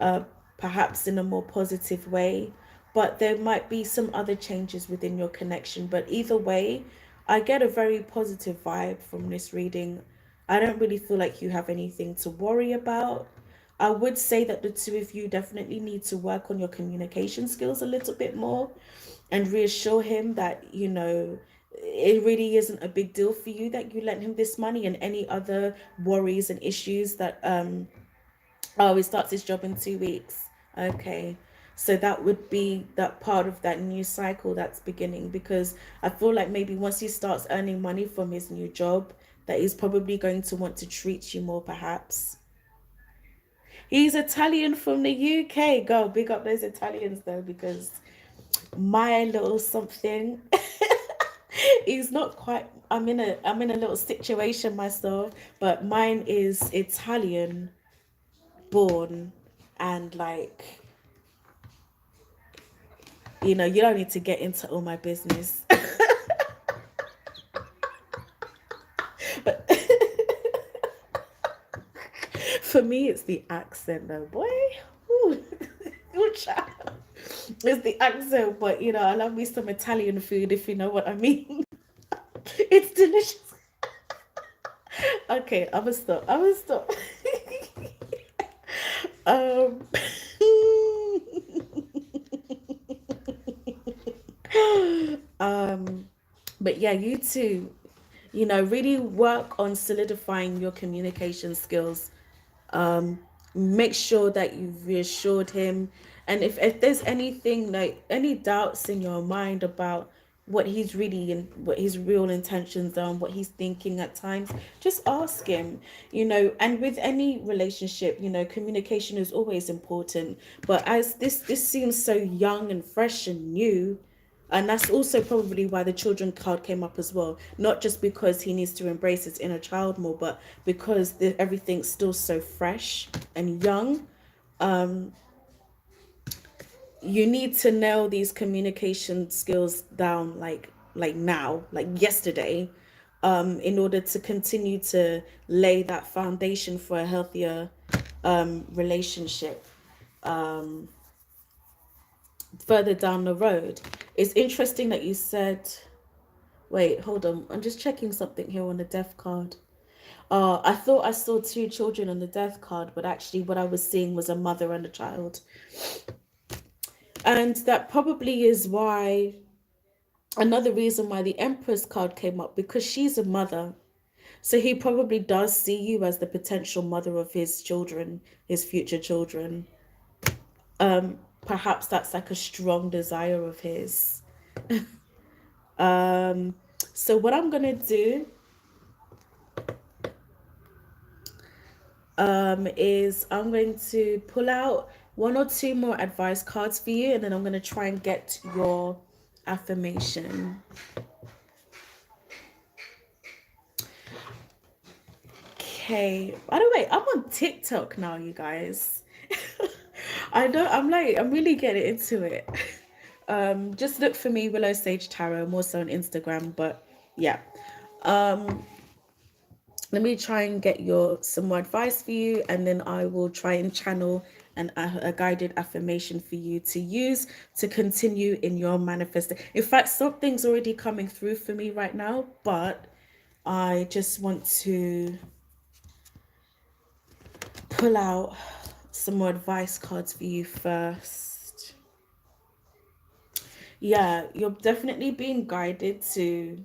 uh, perhaps in a more positive way. But there might be some other changes within your connection. But either way, I get a very positive vibe from this reading. I don't really feel like you have anything to worry about. I would say that the two of you definitely need to work on your communication skills a little bit more and reassure him that, you know, it really isn't a big deal for you that you lent him this money, and any other worries and issues that oh, he starts his job in 2 weeks. Okay. So that would be that part of that new cycle that's beginning, because I feel like maybe once he starts earning money from his new job, that he's probably going to want to treat you more, perhaps. He's Italian from the UK. Go, big up those Italians though, because my little something he's not quite, I'm in a little situation myself, but mine is Italian born, and like, you know, you don't need to get into all my business. But for me it's the accent though, boy. Ooh. Ooh, child. It's the accent, but you know, I love me some Italian food, if you know what I mean. It's delicious. Okay, I'm gonna stop. um but yeah, you two, you know, really work on solidifying your communication skills. Make sure that you've reassured him, and if there's anything, like any doubts in your mind about what he's really and what his real intentions are and what he's thinking at times, just ask him. You know, and with any relationship, you know, communication is always important, but as this seems so young and fresh and new, and that's also probably why the children card came up as well. Not just because he needs to embrace his inner child more, but because everything's still so fresh and young. You need to nail these communication skills down, like now, like yesterday, in order to continue to lay that foundation for a healthier relationship further down the road. It's interesting that you said, wait, hold on. I'm just checking something here on the death card. I thought I saw two children on the death card, but actually what I was seeing was a mother and a child. And that probably is why, another reason why the Empress card came up, because she's a mother. So he probably does see you as the potential mother of his children, his future children. Perhaps that's like a strong desire of his. So what I'm gonna do is I'm going to pull out one or two more advice cards for you, and then I'm going to try and get your affirmation. Okay. By the way, I'm on TikTok now, you guys. I know, I'm really getting into it. Just look for me, Willow Sage Tarot. I'm also on Instagram, but yeah. Let me try and get some more advice for you, and then I will try and channel a guided affirmation for you to use to continue in your manifesting. In fact, something's already coming through for me right now, but I just want to pull out some more advice cards for you first. Yeah, you're definitely being guided to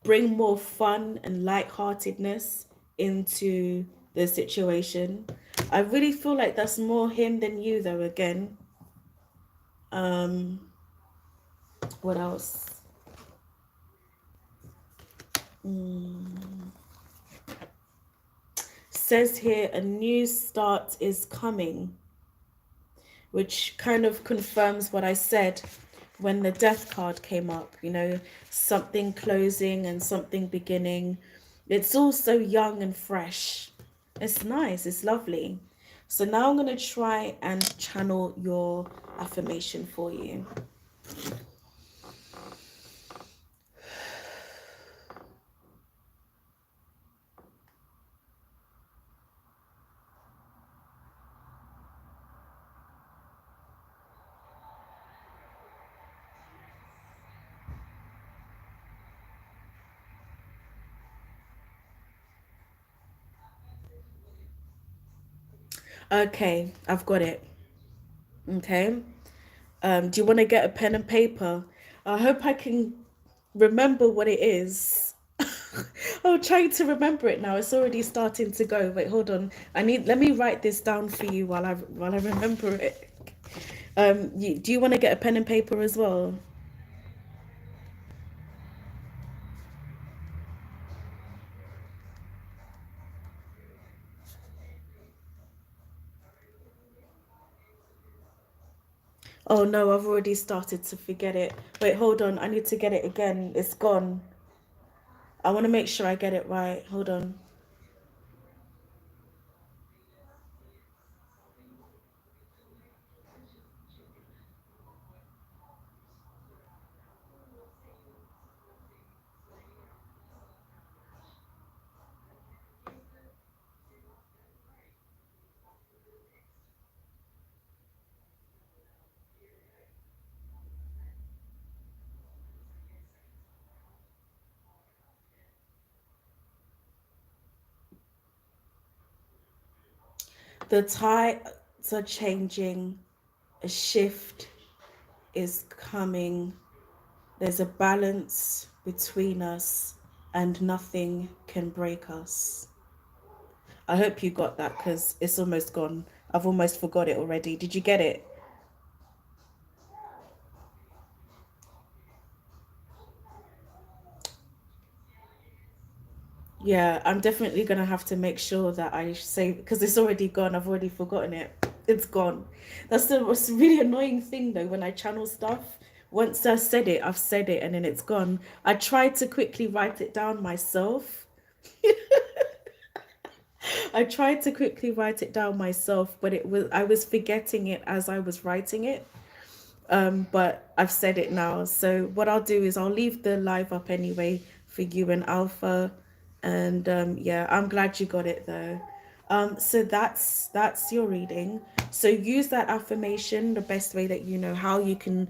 bring more fun and lightheartedness into the situation. I really feel like that's more him than you, though. Again, um, what else? Says here a new start is coming, which kind of confirms what I said when the death card came up. You know, something closing and something beginning. It's all so young and fresh. It's nice, it's lovely. So now I'm going to try and channel your affirmation for you. Okay, I've got it. Okay. Do you want to get a pen and paper? I hope I can remember what it is. I'm trying to remember it now. It's already starting to go. Wait, hold on. Let me write this down for you while I remember it. Do you want to get a pen and paper as well? Oh no, I've already started to forget it. Wait, hold on. I need to get it again. It's gone. I want to make sure I get it right. Hold on. The tides are changing. A shift is coming. There's a balance between us, and nothing can break us. I hope you got that because it's almost gone. I've almost forgot it already. Did you get it? Yeah, I'm definitely gonna have to make sure that I say because it's already gone. I've already forgotten it. It's gone. That's the most really annoying thing though when I channel stuff. Once I said it, I've said it and then it's gone. I tried to quickly write it down myself. I tried to quickly write it down myself, but I was forgetting it as I was writing it. But I've said it now. So what I'll do is I'll leave the live up anyway for you and Alpha. And yeah, I'm glad you got it though. So that's your reading. So use that affirmation the best way that you know how. You can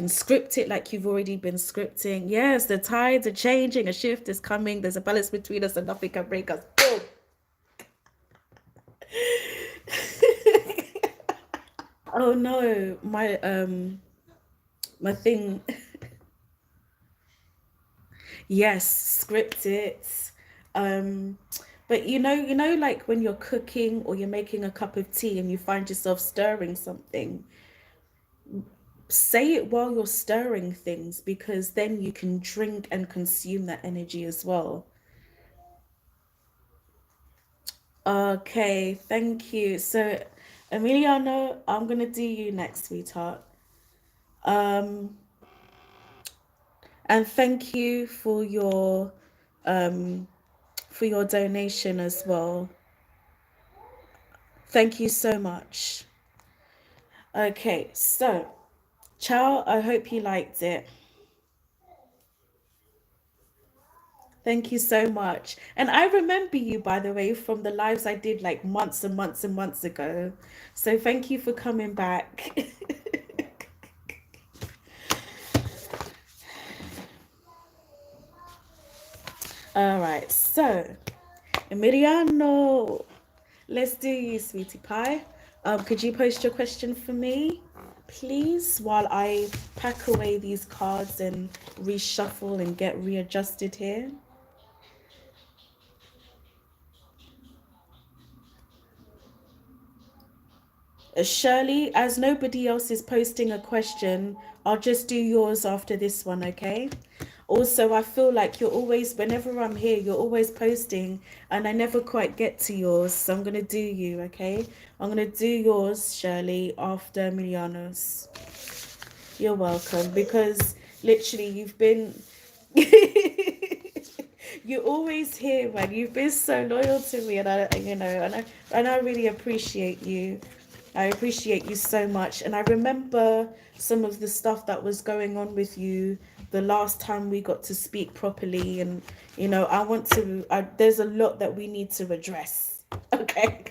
script it like you've already been scripting. Yes, the tides are changing, a shift is coming, there's a balance between us and nothing can break us. Boom. Oh no, my thing. Yes, script it. Um, but like when you're cooking or you're making a cup of tea and you find yourself stirring something, say it while you're stirring things because then you can drink and consume that energy as well. Okay, thank you. So, Emiliano, I'm gonna do you next, sweetheart. Um, and thank you um for your donation as well. Thank you so much. Okay, so, ciao. I hope you liked it. Thank you so much. And I remember you, by the way, from the lives I did like months and months and months ago. So thank you for coming back. All right, so Emiliano, let's do you, sweetie pie. Could you post your question for me, please, while I pack away these cards and reshuffle and get readjusted here? Shirley, as nobody else is posting a question, I'll just do yours after this one, okay? Also, I feel like you're always, whenever I'm here, you're always posting and I never quite get to yours. So I'm going to do you, okay? I'm going to do yours, Shirley, after Emiliano's. You're welcome, because literally you've been... You're always here, man. You've been so loyal to me, and I really appreciate you. I appreciate you so much. And I remember some of the stuff that was going on with you the last time we got to speak properly. And, there's a lot that we need to address. Okay.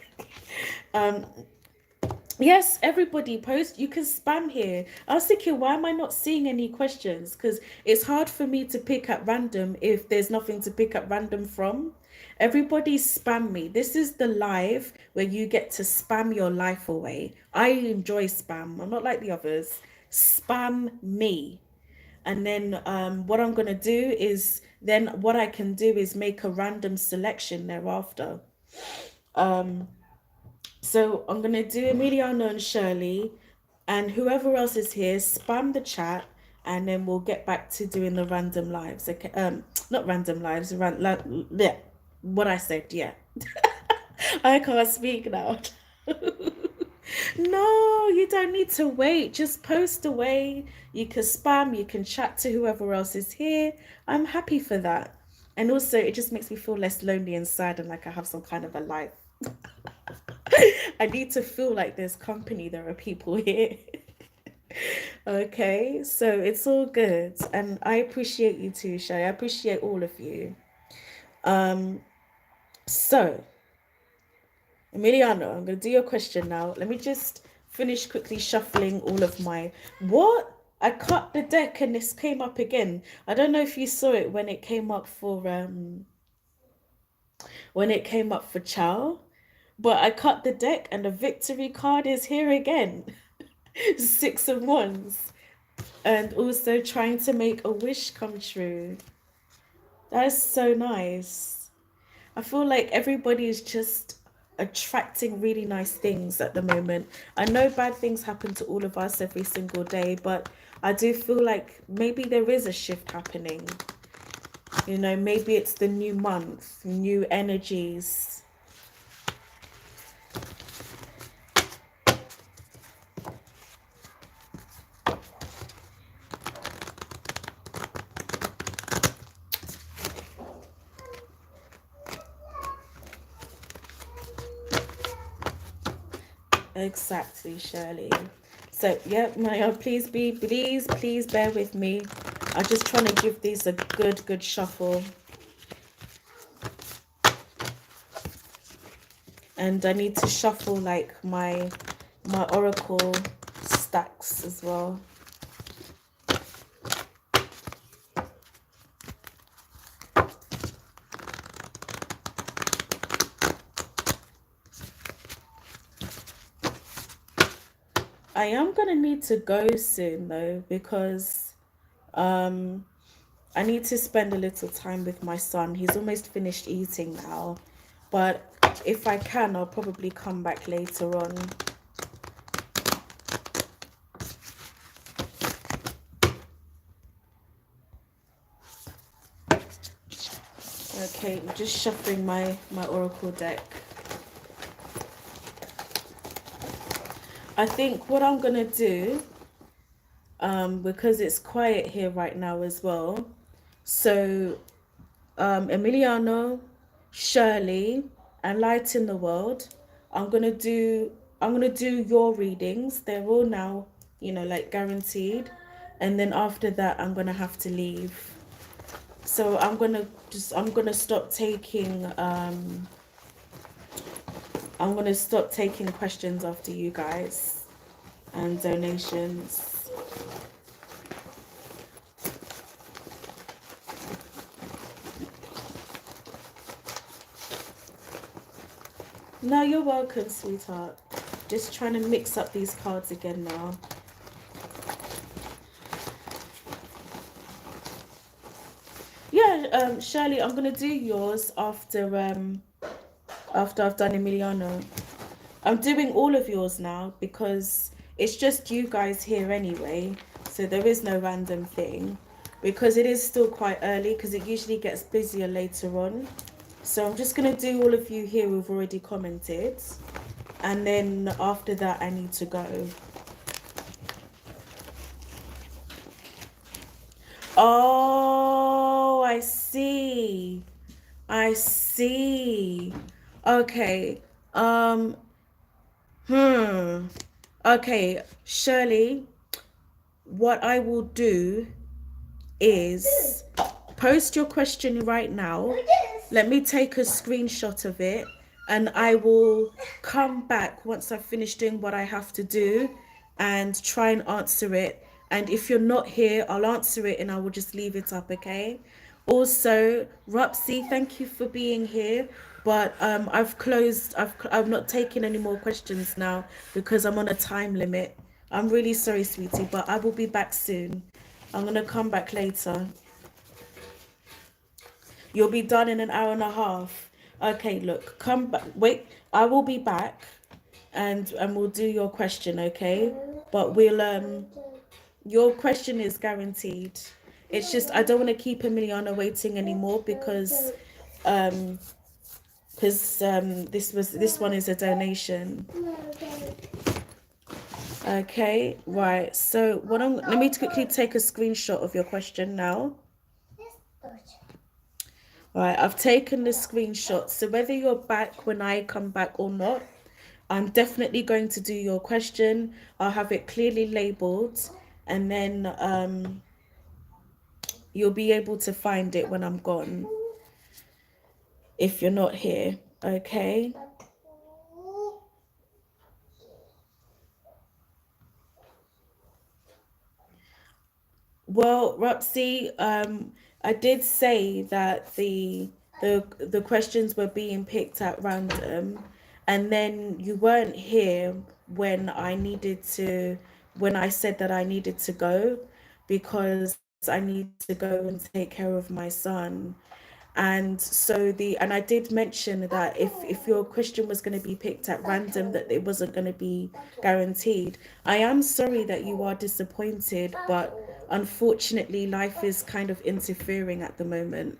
Yes, everybody post. You can spam here. I was thinking, why am I not seeing any questions? Because it's hard for me to pick at random if there's nothing to pick at random from. Everybody spam me. This is the live where you get to spam your life away. I enjoy spam. I'm not like the others. Spam me. And then what I'm going to do is, then what I can do is make a random selection thereafter. So I'm going to do Emiliano and Shirley, and whoever else is here, spam the chat, and then we'll get back to doing the random lives. Okay, not random lives, yeah, what I said, yeah. I can't speak now. No, you don't need to wait. Just post away. You can spam, you can chat to whoever else is here. I'm happy for that. And also, it just makes me feel less lonely inside and like I have some kind of a life. I need to feel like there's company, there are people here. Okay, so it's all good. And I appreciate you too, Shay. I appreciate all of you. So, Emiliano, I'm going to do your question now. Let me just finish quickly shuffling all of my... What? I cut the deck and this came up again. I don't know if you saw it when it came up for... when it came up for Chow. But I cut the deck and the victory card is here again. 6 of Wands. And also trying to make a wish come true. That is so nice. I feel like everybody is just attracting really nice things at the moment. I know bad things happen to all of us every single day, but I do feel like maybe there is a shift happening. You know, maybe it's the new month, new energies. Exactly, Shirley. So, yeah, Maya, please bear with me. I'm just trying to give these a good shuffle. And I need to shuffle like my oracle stacks as well. I am going to need to go soon though, because I need to spend a little time with my son. He's almost finished eating now, but if I can, I'll probably come back later on. Okay, I'm just shuffling my oracle deck. I think what I'm gonna do, because it's quiet here right now as well, so Emiliano, Shirley, and Light in the World, I'm gonna do your readings. They're all now, like guaranteed, and then after that I'm gonna have to leave. So I'm gonna stop taking questions after you guys and donations. No, you're welcome, sweetheart. Just trying to mix up these cards again now. Yeah, Shirley, I'm gonna do yours after I've done Emiliano. I'm doing all of yours now because it's just you guys here anyway, so there is no random thing, because it is still quite early, because it usually gets busier later on. So I'm just going to do all of you here who've already commented, and then after that I need to go. Oh, I see. I see. Okay. Okay, Shirley, what I will do is post your question right now. Let me take a screenshot of it, and I will come back once I've finished doing what I have to do and try and answer it. And if you're not here, I'll answer it and I will just leave it up, okay? Also, Rupsy, thank you for being here. But I'm not taking any more questions now because I'm on a time limit. I'm really sorry, sweetie, but I will be back soon. I'm going to come back later. You'll be done in an hour and a half. Okay, look, come back. Wait, I will be back, and we'll do your question, okay? But your question is guaranteed. It's just I don't want to keep Emiliana waiting anymore because this one is a donation. Okay, right. So let me quickly take a screenshot of your question now. Right, I've taken the screenshot. So whether you're back when I come back or not, I'm definitely going to do your question. I'll have it clearly labeled, and then you'll be able to find it when I'm gone if you're not here, okay? Well, Roxy, I did say that the questions were being picked at random, and then you weren't here when when I said that I needed to go because I need to go and take care of my son. And so and I did mention that if your question was going to be picked at random, that it wasn't going to be guaranteed. I am sorry that you are disappointed, but unfortunately life is kind of interfering at the moment.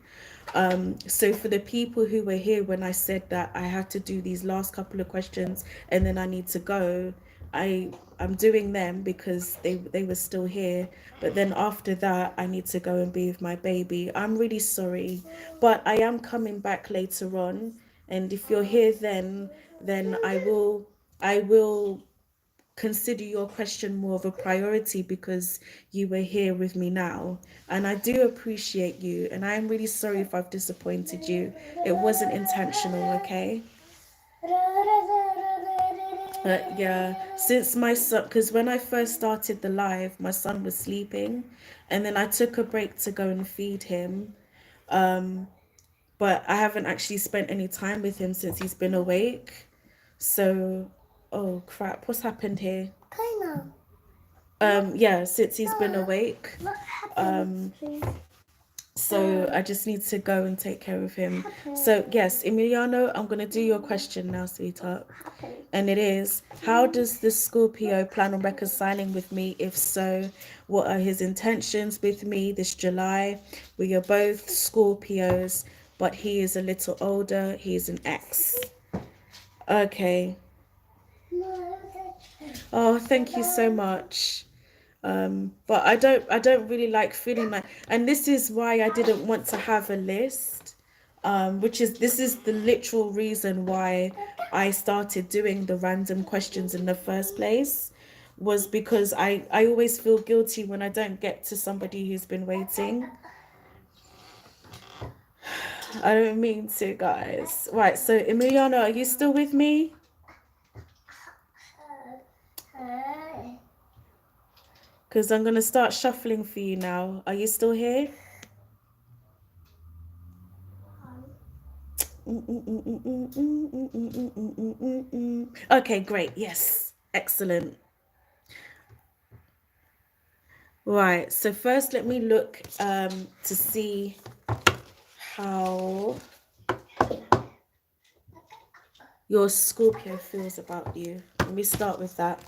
So for the people who were here when I said that I had to do these last couple of questions and then I need to go, I'm doing them because they were still here. But then after that, I need to go and be with my baby. I'm really sorry, but I am coming back later on. And if you're here, then I will consider your question more of a priority because you were here with me now. And I do appreciate you. And I am really sorry if I've disappointed you. It wasn't intentional, okay? But yeah, since my son, because when I first started the live, my son was sleeping, and then I took a break to go and feed him. But I haven't actually spent any time with him since he's been awake. So, oh crap, what's happened here? Yeah, since he's been awake. So I just need to go and take care of him. So yes, Emiliano, I'm going to do your question now, sweetheart. And it is, how does the Scorpio plan on reconciling with me? If so, what are his intentions with me this July? We are both Scorpios, but he is a little older. He is an ex. Okay. Oh, thank you so much. But I don't really like feeling like, and this is why I didn't want to have a list, this is the literal reason why I started doing the random questions in the first place, was because I always feel guilty when I don't get to somebody who's been waiting. I don't mean to, guys. Right, so Emiliana, are you still with me? Because I'm going to start shuffling for you now. Are you still here? Okay, great. Yes. Excellent. Right, so first let me look to see how your Scorpio feels about you. Let me start with that.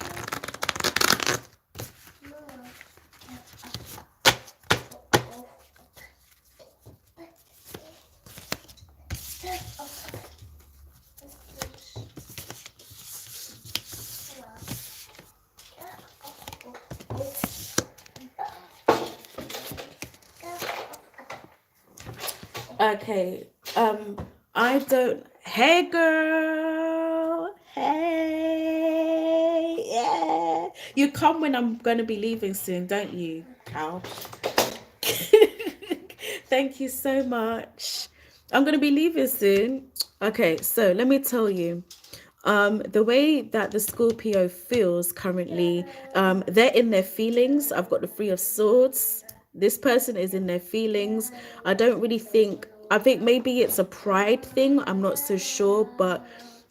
Okay, I don't. Hey, girl. Hey, yeah. You come when I'm gonna be leaving soon, don't you, Cal? Thank you so much. I'm gonna be leaving soon. Okay, so let me tell you. The way that the Scorpio feels currently, they're in their feelings. I've got the Three of Swords. This person is in their feelings. I don't really think, I think maybe it's a pride thing. I'm not so sure, but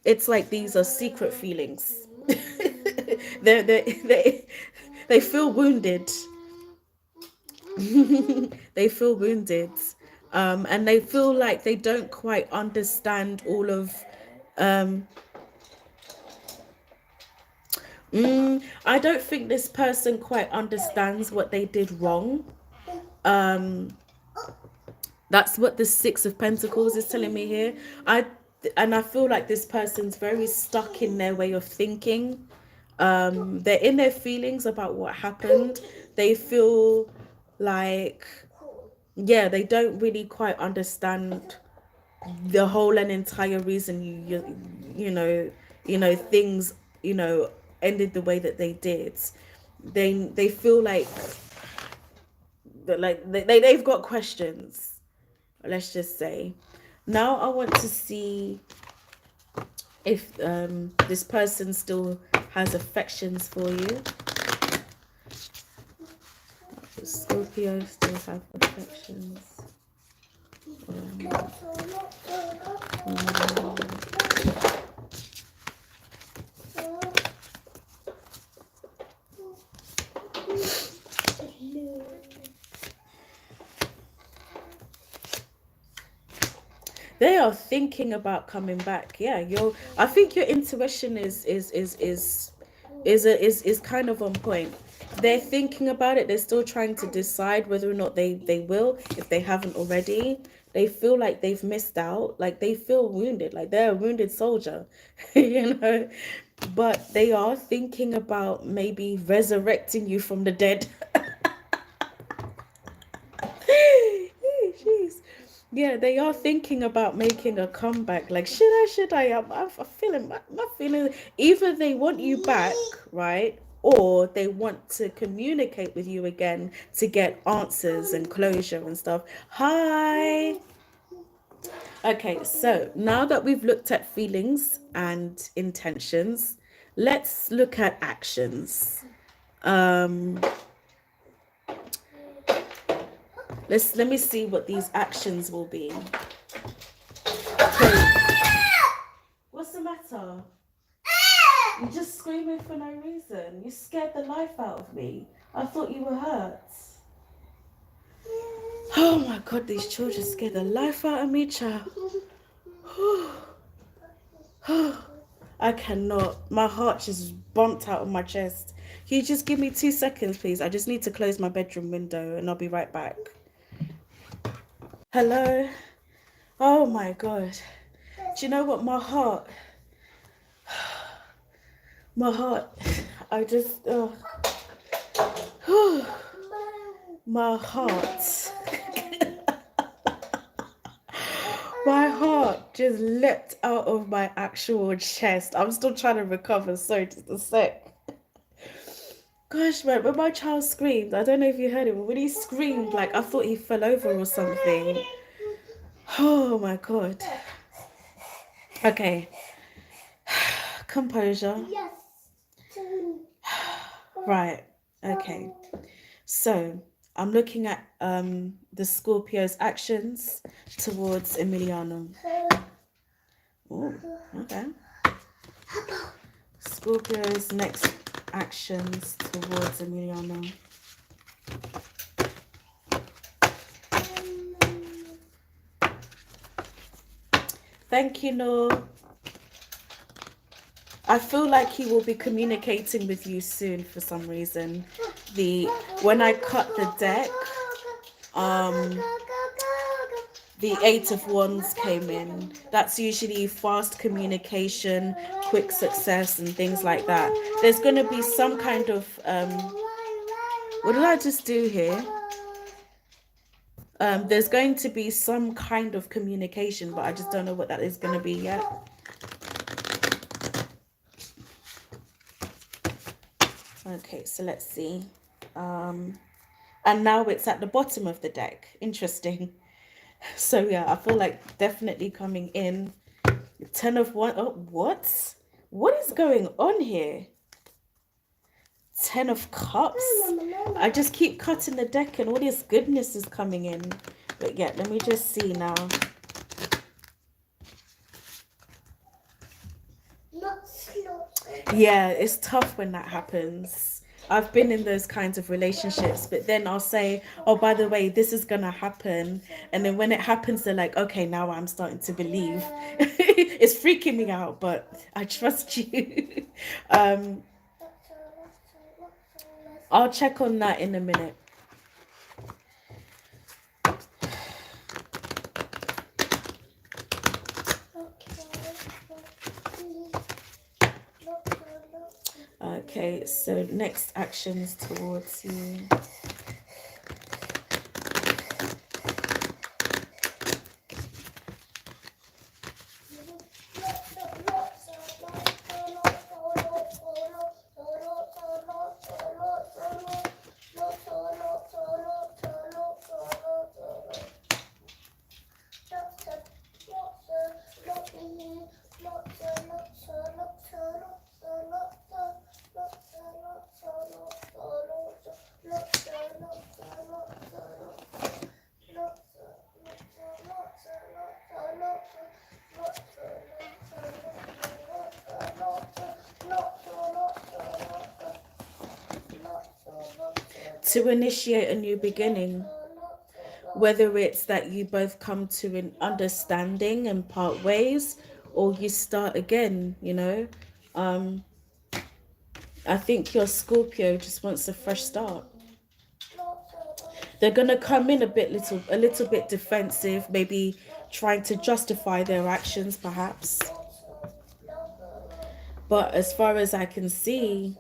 it's like these are secret feelings. They feel wounded. They feel wounded. And they feel like they don't quite understand all of I don't think this person quite understands what they did wrong. That's what the Six of Pentacles is telling me here. I feel like this person's very stuck in their way of thinking. They're in their feelings about what happened. They feel like, yeah, they don't really quite understand the whole and entire reason things ended the way that they did. They feel like they've got questions, let's just say. Now I want to see if this person still has affections for you. Scorpio still have affections. They are thinking about coming back. Yeah, I think your intuition is kind of on point. They're thinking about it. They're still trying to decide whether or not they will, if they haven't already. They feel like they've missed out. Like they feel wounded. Like they're a wounded soldier, But they are thinking about maybe resurrecting you from the dead. Jeez. Yeah, they are thinking about making a comeback. Like, should I? I'm feeling, I'm feeling. Either they want you back, right? Or they want to communicate with you again to get answers and closure and stuff. Hi. Okay, so now that we've looked at feelings and intentions, let's look at actions. Let me see what these actions will be. Okay. What's the matter? You're just screaming for no reason. You scared the life out of me. I thought you were hurt. Oh my god, these children scared the life out of me, child. I cannot. My heart just bumped out of my chest. Can you just give me 2 seconds, please? I just need to close my bedroom window and I'll be right back. Hello? Oh my god. Do you know what? My heart, I just, my heart, my heart just leapt out of my actual chest. I'm still trying to recover, sorry, just a sec. Gosh, man, when my child screamed, I don't know if you heard it, but when he screamed, like, I thought he fell over or something. Oh my God. Okay. Composure. Yes. Right. Okay. So I'm looking at the Scorpio's actions towards Emiliano. Oh, okay. Scorpio's next actions towards Emiliano. Thank you, Noor. I feel like he will be communicating with you soon for some reason. When I cut the deck, the Eight of Wands came in. That's usually fast communication, quick success, and things like that. There's going to be some kind of what did I just do here? There's going to be some kind of communication, but I just don't know what that is going to be yet. Okay, so let's see. And now it's at the bottom of the deck. Interesting. So yeah, I feel like definitely coming in. 10 of one. Oh, what? What is going on here? 10 of Cups. I just keep cutting the deck and all this goodness is coming in. But yeah, let me just see now. Yeah, it's tough when that happens. I've been in those kinds of relationships, but then I'll say, oh, by the way, this is going to happen. And then when it happens, they're like, okay, now I'm starting to believe. It's freaking me out, but I trust you. I'll check on that in a minute. Okay, so next actions towards you. To initiate a new beginning, whether it's that you both come to an understanding and part ways, or you start again, you know. I think your Scorpio just wants a fresh start. They're gonna come in a little bit defensive, maybe trying to justify their actions, perhaps. But as far as I can see,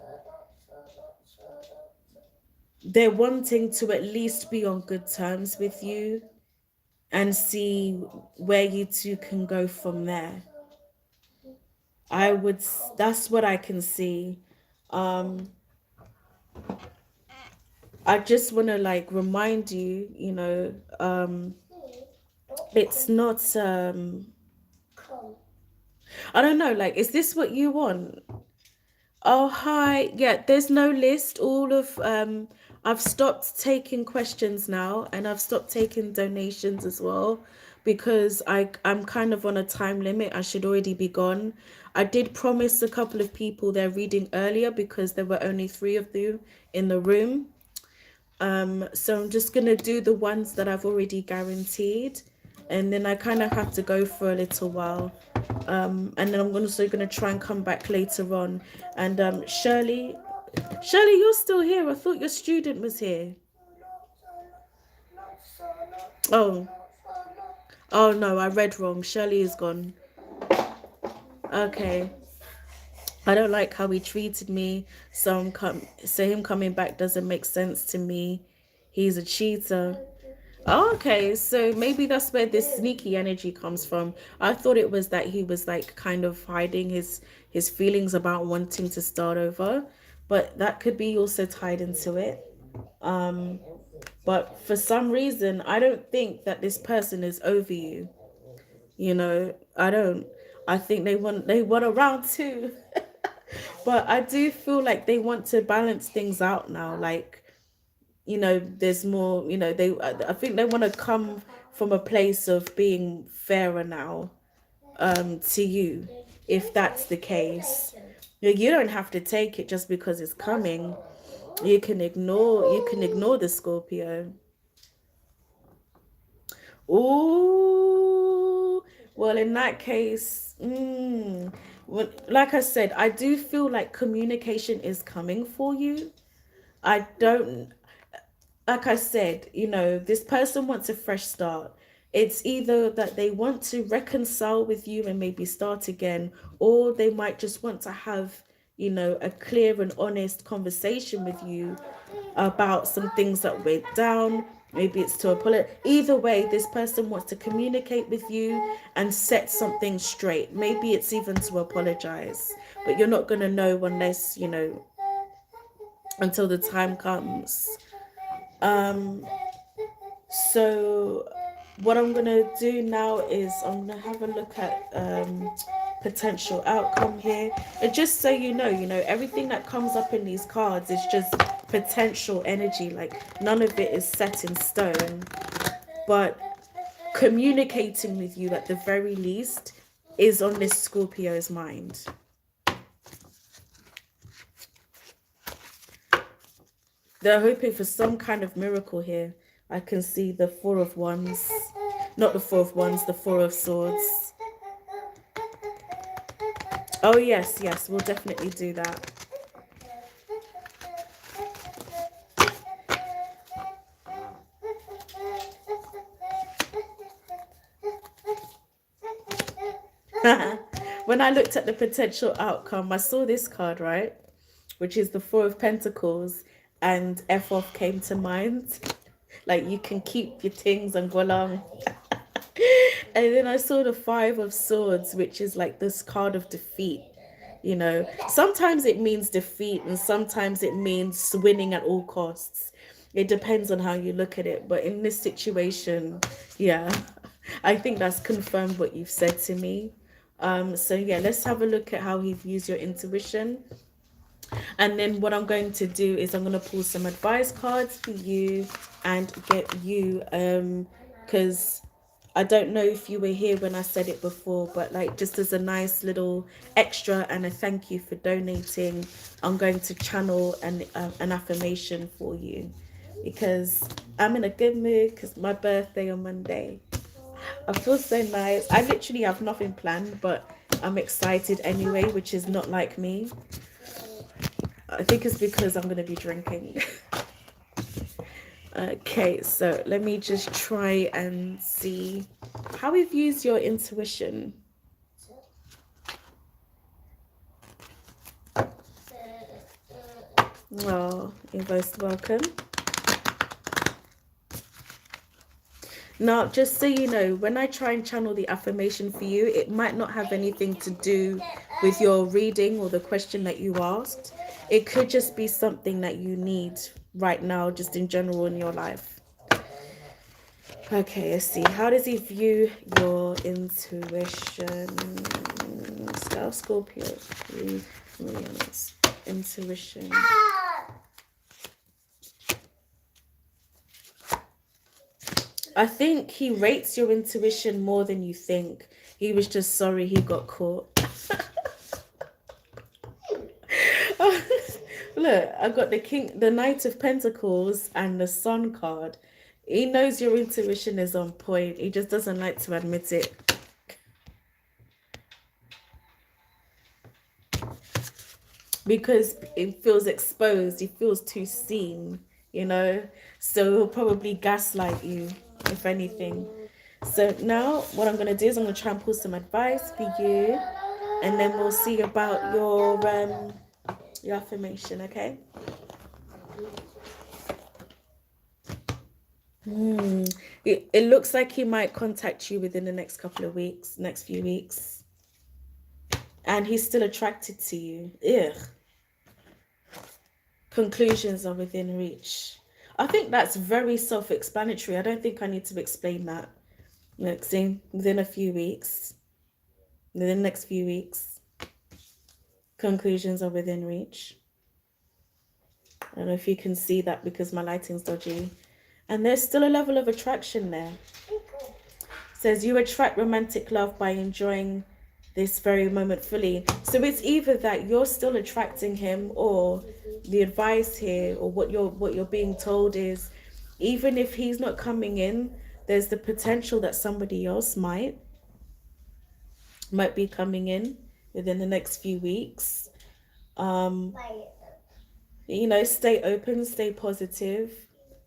they're wanting to at least be on good terms with you and see where you two can go from there. That's what I can see. I just want to like remind you, you know, it's not, I don't know, like, is this what you want? Oh, hi. Yeah, there's no list. I've stopped taking questions now and I've stopped taking donations as well because I'm kind of on a time limit. I should already be gone. I did promise a couple of people their reading earlier because there were only 3 of you in the room. So I'm just gonna do the ones that I've already guaranteed, and then I kind of have to go for a little while. And then I'm also gonna try and come back later on. And Shirley, you're still here. I thought your student was here. Oh, oh no, I read wrong. Shirley is gone. Okay. I don't like how he treated me, so him coming back doesn't make sense to me. He's a cheater. Oh, okay, so maybe that's where this sneaky energy comes from. I thought it was that he was like kind of hiding his feelings about wanting to start over, but that could be also tied into it. But for some reason, I don't think that this person is over you. You know, I don't. I think they want around too. But I do feel like they want to balance things out now. Like, there's more, I think they want to come from a place of being fairer now, to you, if that's the case. You don't have to take it just because it's coming. You can ignore the Scorpio. Oh, well, in that case, well, like I said, I do feel like communication is coming for you. I don't, like I said, this person wants a fresh start. It's either that they want to reconcile with you and maybe start again, or they might just want to have, a clear and honest conversation with you about some things that went down. Maybe it's to apologize. Either way, this person wants to communicate with you and set something straight. Maybe it's even to apologize, but you're not going to know unless, until the time comes. So what I'm gonna do now is I'm gonna have a look at potential outcome here. And just so everything that comes up in these cards is just potential energy. Like, none of it is set in stone. But communicating with you at the very least is on this Scorpio's mind. They're hoping for some kind of miracle here. I can see the Four of Wands. Not the Four of Wands, the Four of Swords. Oh, yes, we'll definitely do that. When I looked at the potential outcome, I saw this card, right? Which is the Four of Pentacles, and F off came to mind. Like, you can keep your things and go along. And then I saw the Five of Swords, which is like this card of defeat. Sometimes it means defeat and sometimes it means winning at all costs. It depends on how you look at it. But in this situation, yeah, I think that's confirmed what you've said to me. So yeah, let's have a look at how he views your intuition. And then what I'm going to do is I'm going to pull some advice cards for you and get you, because I don't know if you were here when I said it before, but like, just as a nice little extra and a thank you for donating, I'm going to channel an affirmation for you, because I'm in a good mood because my birthday on Monday. I feel so nice. I literally have nothing planned, but I'm excited anyway, which is not like me. I think it's because I'm going to be drinking. Okay, so let me just try and see how we've used your intuition. Oh, you're most welcome. Now, just so you know, when I try and channel the affirmation for you, it might not have anything to do with your reading or the question that you asked. It could just be something that you need right now, just in general in your life. Okay, let's see. How does he view your intuition? Star Scorpio, intuition. I think he rates your intuition more than you think. He was just sorry he got caught. Look, I got the Knight of Pentacles and the Sun card. He knows your intuition is on point. He just doesn't like to admit it. Because it feels exposed. He feels too seen, So he'll probably gaslight you, if anything. So now what I'm going to do is I'm going to try and pull some advice for you. And then we'll see about your affirmation, okay? It looks like he might contact you within the next few weeks. And he's still attracted to you. Ugh. Conclusions are within reach. I think that's very self-explanatory. I don't think I need to explain that. Look, see, within a few weeks, within the next few weeks, conclusions are within reach. I don't know if you can see that because my lighting's dodgy. And there's still a level of attraction there. It says you attract romantic love by enjoying this very moment fully. So it's either that you're still attracting him, or the advice here, or what you're being told is, even if he's not coming in, there's the potential that somebody else might be coming in within the next few weeks. Um, stay open, stay positive.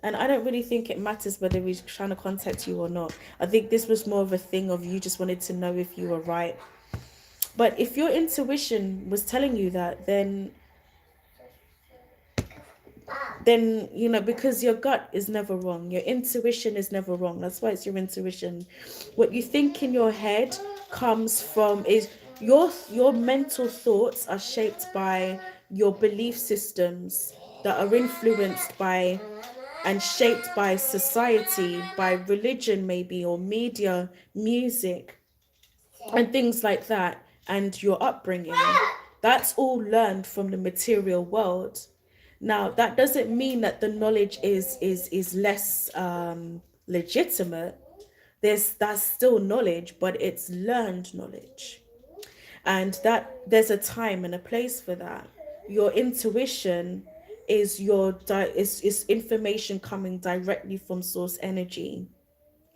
And I don't really think it matters whether he's trying to contact you or not. I think this was more of a thing of you just wanted to know if you were right. But if your intuition was telling you that, then because your gut is never wrong, your intuition is never wrong. That's why it's your intuition. What you think in your head comes from is your mental thoughts are shaped by your belief systems that are influenced by and shaped by society, by religion maybe, or media, music, and things like that, and your upbringing. That's all learned from the material world. Now, that doesn't mean that the knowledge is less legitimate. That's still knowledge, but it's learned knowledge, and that there's a time and a place for that. Your intuition is information coming directly from source energy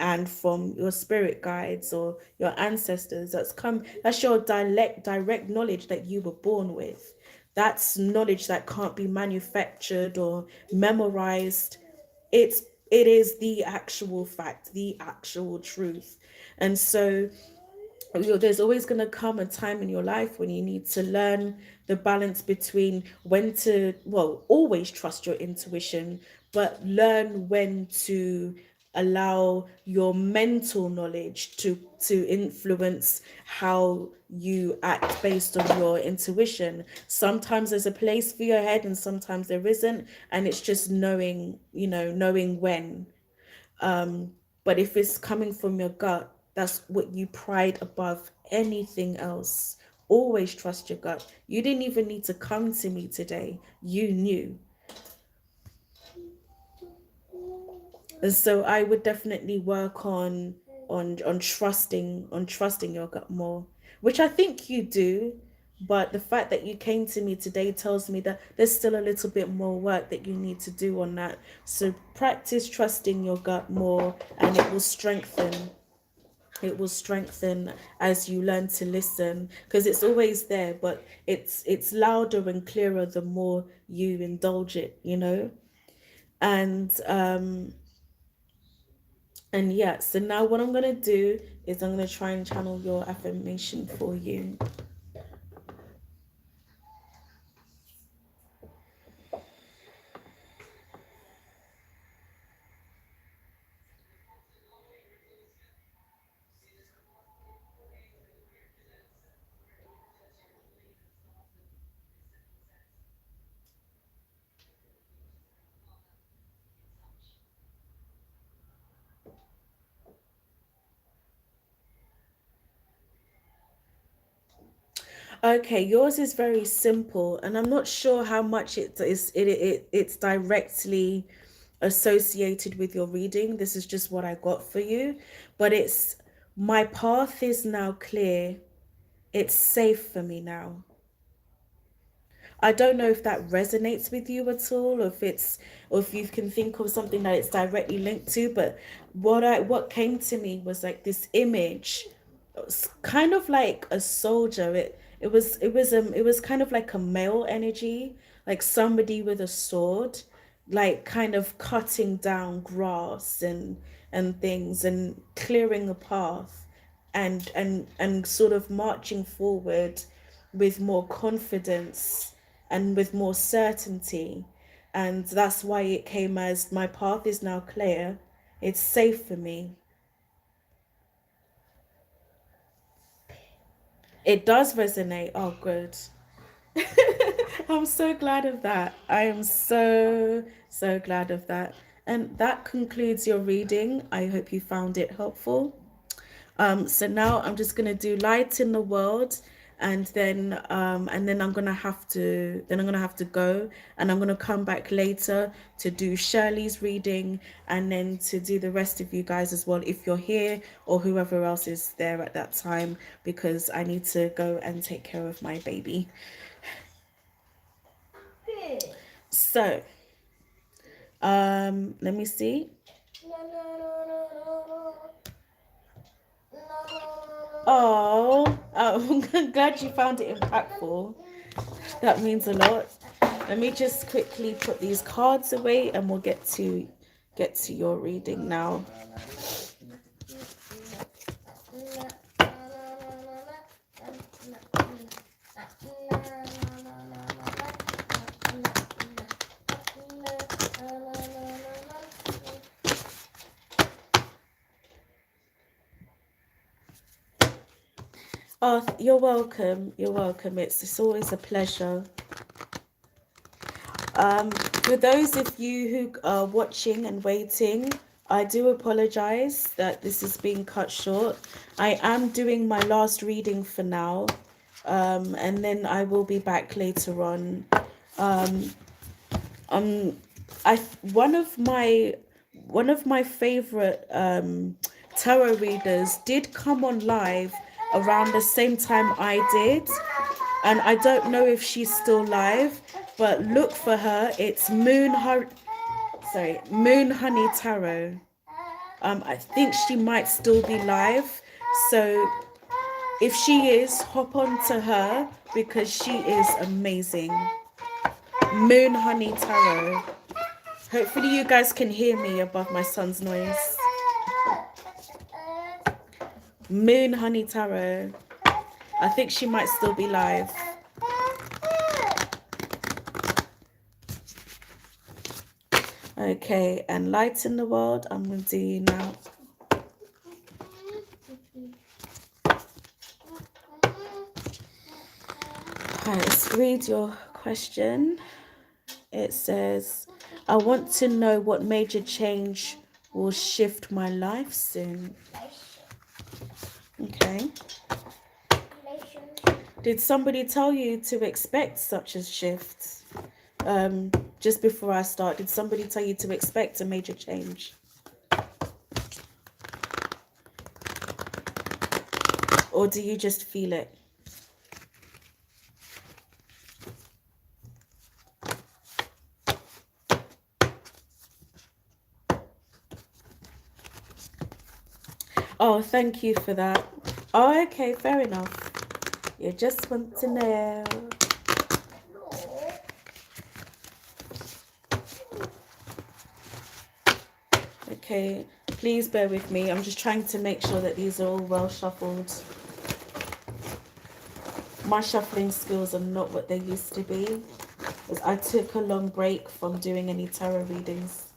and from your spirit guides or your ancestors. That's your direct knowledge that you were born with. That's knowledge that can't be manufactured or memorized. It is the actual fact, the actual truth. And so there's always going to come a time in your life when you need to learn the balance between when to, well, always trust your intuition, but learn when to allow your mental knowledge to influence how you act based on your intuition. Sometimes there's a place for your head and sometimes there isn't, and it's just knowing when. But if it's coming from your gut, that's what you pride above anything else. Always trust your gut. You didn't even need to come to me today. You knew. And so I would definitely work on trusting your gut more, which I think you do. But the fact that you came to me today tells me that there's still a little bit more work that you need to do on that. So practice trusting your gut more, and it will strengthen as you learn to listen, because it's always there, but it's louder and clearer the more you indulge it. And yeah, so now what I'm going to do is I'm going to try and channel your affirmation for you. Okay, yours is very simple, and I'm not sure how much it's directly associated with your reading. This is just what I got for you, but it's my path is now clear. It's safe for me now. I don't know if that resonates with you at all, or if you can think of something that it's directly linked to. But what came to me was like this image, it's kind of like a soldier. It was kind of like a male energy, like somebody with a sword, like kind of cutting down grass and things and clearing a path, and sort of marching forward with more confidence and with more certainty. And that's why it came as my path is now clear. It's safe for me. It does resonate. Oh, good. I'm so glad of that. I am so, so glad of that. And that concludes your reading. I hope you found it helpful. So now I'm just gonna do light in the world, and then I'm gonna have to go, and I'm gonna come back later to do Shirley's reading, and then to do the rest of you guys as well if you're here, or whoever else is there at that time, because I need to go and take care of my baby. So let me see. Oh, I'm glad you found it impactful. That means a lot. Let me just quickly put these cards away, and we'll get to your reading now. Oh, you're welcome. You're welcome. It's always a pleasure. For those of you who are watching and waiting, I do apologize that this is being cut short. I am doing my last reading for now, and then I will be back later on. One of my favorite tarot readers did come on live around the same time I did, and I don't know if she's still live, but look for her. It's Moon Honey Tarot. I think she might still be live, so if she is, hop on to her because she is amazing. Moon Honey Tarot. Hopefully you guys can hear me above my son's noise. Moon Honey Tarot. I think she might still be live. Okay, and light in the world, I'm going to do you now. Right, let's read your question. It says, I want to know what major change will shift my life soon. Okay. Did somebody tell you to expect such a shift? Just before I start, did somebody tell you to expect a major change? Or do you just feel it? Oh, thank you for that. Oh, okay, fair enough. You just want to know. Okay, please bear with me. I'm just trying to make sure that these are all well shuffled. My shuffling skills are not what they used to be. I took a long break from doing any tarot readings,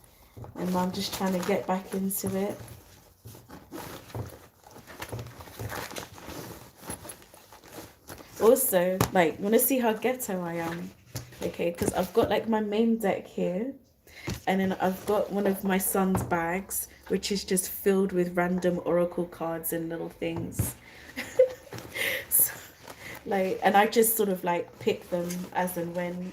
and I'm just trying to get back into it. Also, like, you want to see how ghetto I am? Okay, because I've got like my main deck here, and then I've got one of my son's bags, which is just filled with random oracle cards and little things. So, like, and I just sort of like pick them as and when.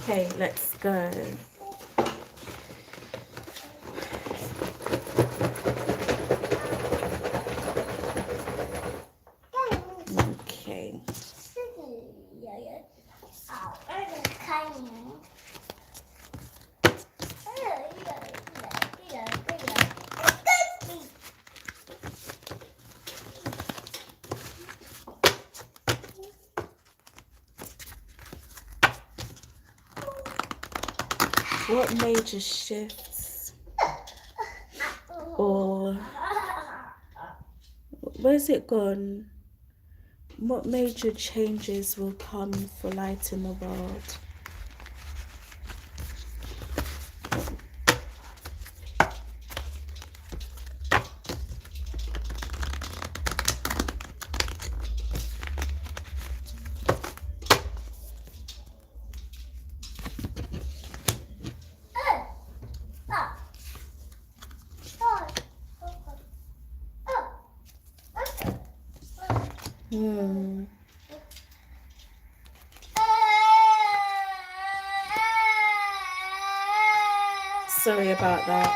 Okay, let's go. Okay. What major shifts or where's it gone? What major changes will come for light in the world? Sorry about that.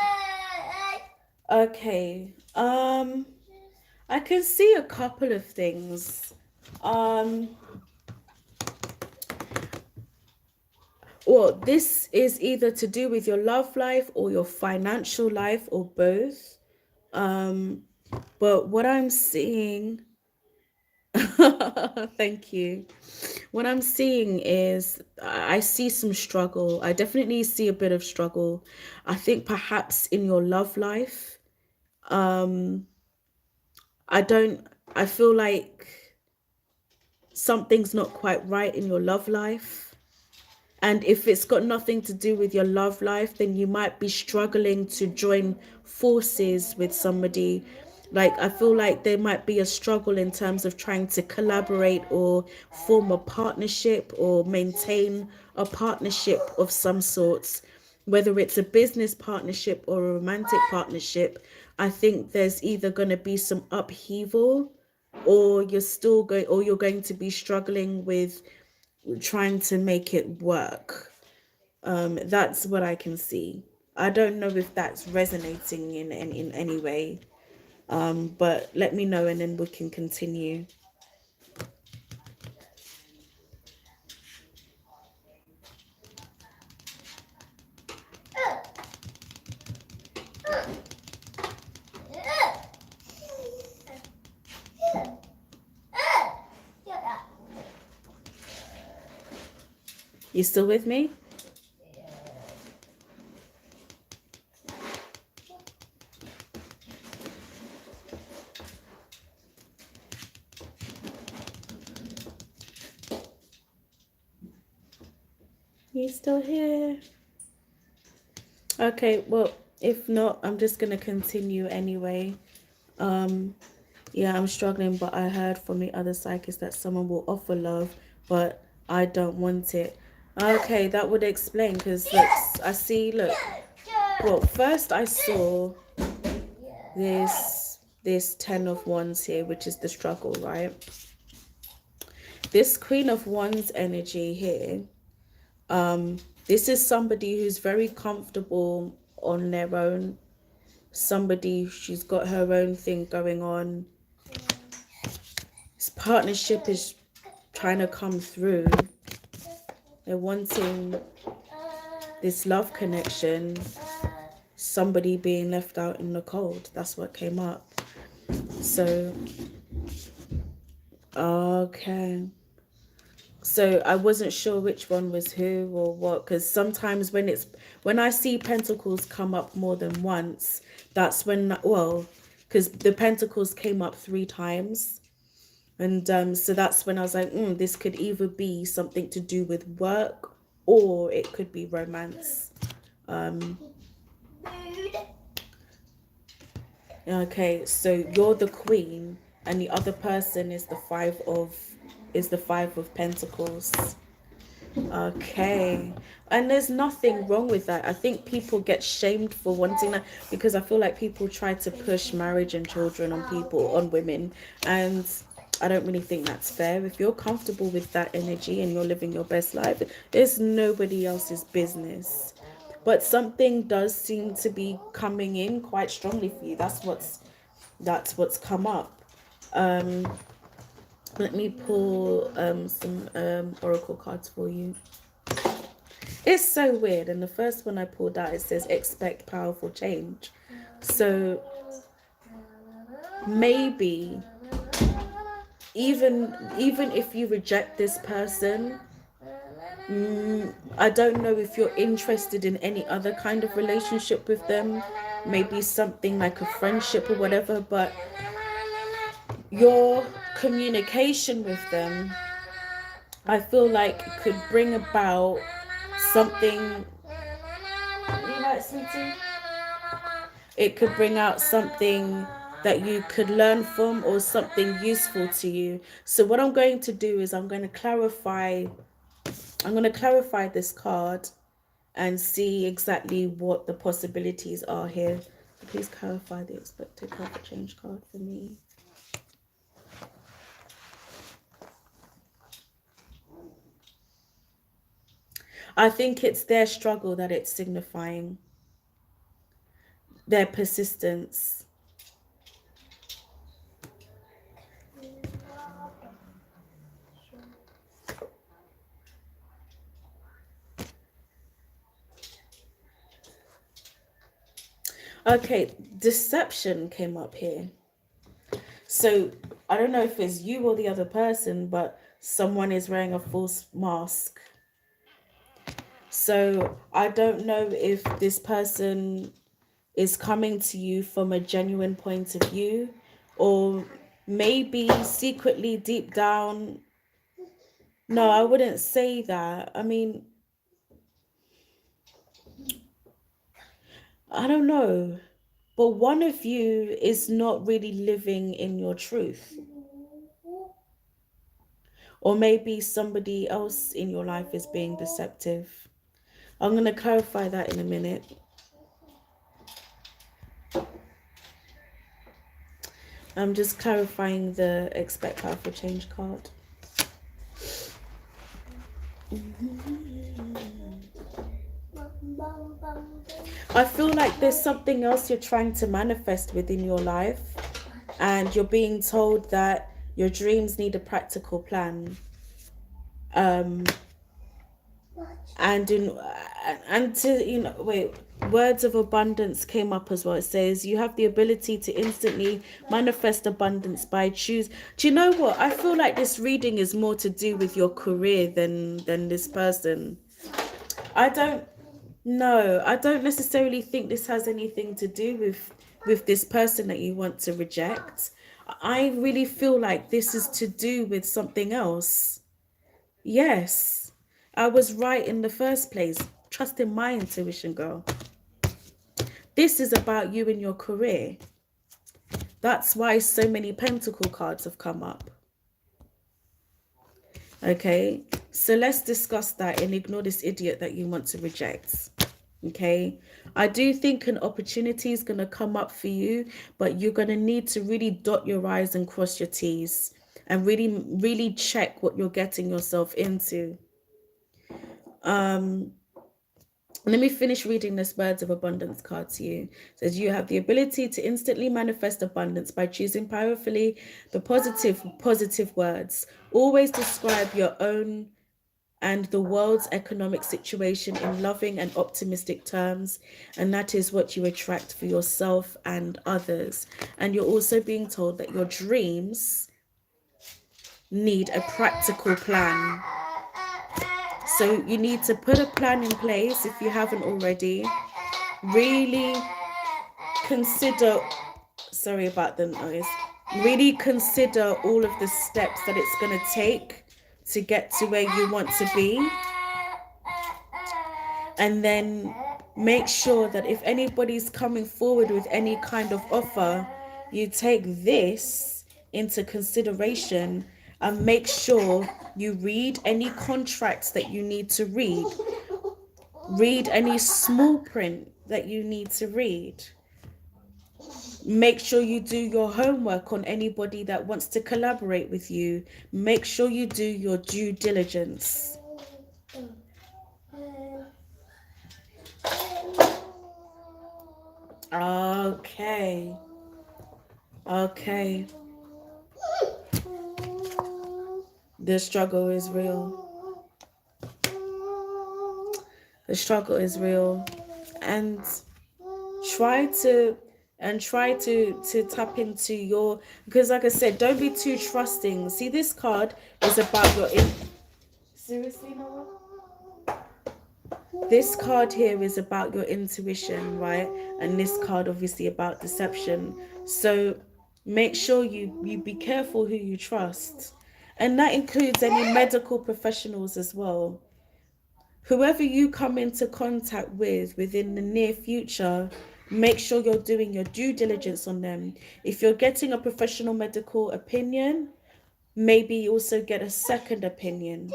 Okay. I can see a couple of things. Well, this is either to do with your love life or your financial life or both. But what I'm seeing, thank you. What I'm seeing is I see some struggle. I definitely see a bit of struggle. I think perhaps in your love life, I feel like something's not quite right in your love life. And if it's got nothing to do with your love life, then you might be struggling to join forces with somebody. Like, I feel like there might be a struggle in terms of trying to collaborate or form a partnership or maintain a partnership of some sorts, whether it's a business partnership or a romantic partnership. I think there's either going to be some upheaval, or you're going to be struggling with trying to make it work. That's what I can see. I don't know if that's resonating in any way. But let me know and then we can continue. You still with me? You still here? Okay, well, if not, I'm just gonna continue anyway. Yeah, I'm struggling, but I heard from the other psychics that someone will offer love, but I don't want it. Okay, that would explain, because look, I see, look. Well, first I saw this 10 of Wands here, which is the struggle, right? This Queen of Wands energy here, this is somebody who's very comfortable on their own. Somebody, she's got her own thing going on. This partnership is trying to come through. They're wanting this love connection. Somebody being left out in the cold. That's what came up. So, okay. So I wasn't sure which one was who or what, because sometimes when I see pentacles come up more than once, that's when, well, because the pentacles came up 3 times. And so that's when I was like, this could either be something to do with work or it could be romance. Okay, so you're the queen and the other person is the 5 of Pentacles. Okay, and there's nothing wrong with that. I think people get shamed for wanting that, because I feel like people try to push marriage and children on women, and I don't really think that's fair. If you're comfortable with that energy and you're living your best life, it's nobody else's business. But something does seem to be coming in quite strongly for you. That's what's come up. Let me pull some oracle cards for you. It's so weird. And the first one I pulled out, it says expect powerful change. So maybe even if you reject this person, I don't know if you're interested in any other kind of relationship with them, maybe something like a friendship or whatever, but your communication with them, I feel like it could bring about something. You like, sweetie? It could bring out something that you could learn from or something useful to you. So what I'm going to do is I'm going to clarify this card and see exactly what the possibilities are here. Please clarify the expected powerful change card for me. I think it's their struggle that it's signifying, their persistence. Okay, deception came up here. So I don't know if it's you or the other person, but someone is wearing a false mask. So I don't know if this person is coming to you from a genuine point of view, or maybe secretly deep down. No, I wouldn't say that. I mean, I don't know. But one of you is not really living in your truth. Or maybe somebody else in your life is being deceptive. I'm going to clarify that in a minute. I'm just clarifying the expect powerful change card. I feel like there's something else you're trying to manifest within your life, and you're being told that your dreams need a practical plan. And to wait, words of abundance came up as well. It says you have the ability to instantly manifest abundance by choose. Do you know what? I feel like this reading is more to do with your career than this person. I don't necessarily think this has anything to do with this person that you want to reject. I really feel like this is to do with something else. Yes, I was right in the first place. Trust in my intuition, girl. This is about you and your career. That's why so many pentacle cards have come up. Okay, so let's discuss that and ignore this idiot that you want to reject. Okay, I do think an opportunity is going to come up for you, but you're going to need to really dot your I's and cross your T's and really check what you're getting yourself into. Let me finish reading this Words of Abundance card to you. It says you have the ability to instantly manifest abundance by choosing powerfully the positive words. Always describe your own and the world's economic situation in loving and optimistic terms, and that is what you attract for yourself and others. And you're also being told that your dreams need a practical plan. So you need to put a plan in place if you haven't already. Really consider, sorry about the noise, really consider all of the steps that it's going to take to get to where you want to be. And then make sure that if anybody's coming forward with any kind of offer, you take this into consideration and make sure you read any contracts that you need to read. Read any small print that you need to read. Make sure you do your homework on anybody that wants to collaborate with you. Make sure you do your due diligence. Okay. Okay. The struggle is real. The struggle is real. And try to tap into your, because like I said, don't be too trusting. See, this card is about your seriously, Noah? This card here is about your intuition, right? And this card obviously about deception. So make sure you be careful who you trust. And that includes any medical professionals as well. Whoever you come into contact with within the near future, make sure you're doing your due diligence on them. If you're getting a professional medical opinion, maybe also get a second opinion.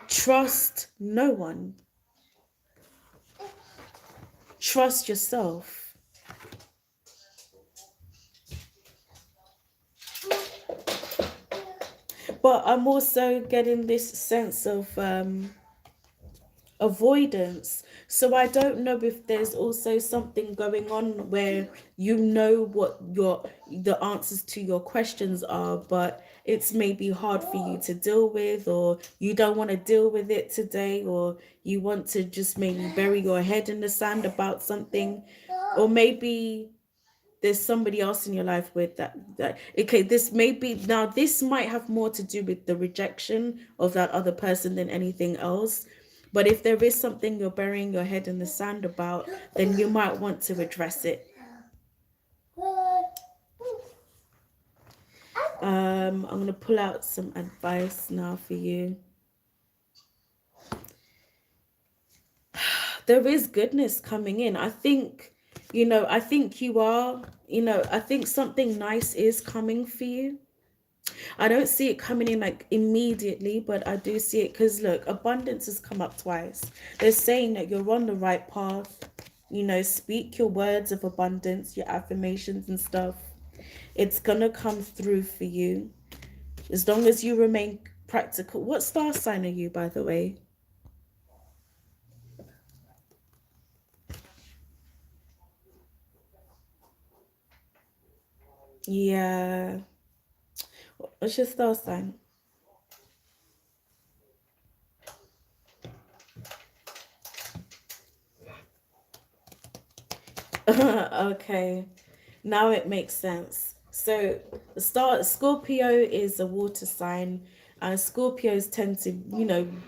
Trust no one. Trust yourself. But I'm also getting this sense of avoidance. So I don't know if there's also something going on where you know what the answers to your questions are, but it's maybe hard for you to deal with, or you don't want to deal with it today, or you want to just maybe bury your head in the sand about something, or maybe there's somebody else in your life with that okay, this maybe now this might have more to do with the rejection of that other person than anything else. But if there is something you're burying your head in the sand about, then you might want to address it. I'm going to pull out some advice now for you. There is goodness coming in. I think, I think you are, I think something nice is coming for you. I don't see it coming in like immediately, but I do see it because look, abundance has come up twice. They're saying that you're on the right path. Speak your words of abundance, your affirmations and stuff. It's gonna come through for you as long as you remain practical. What star sign are you, by the way? Yeah. What's your star sign? Okay, now it makes sense. So the Scorpio is a water sign, and Scorpios tend to,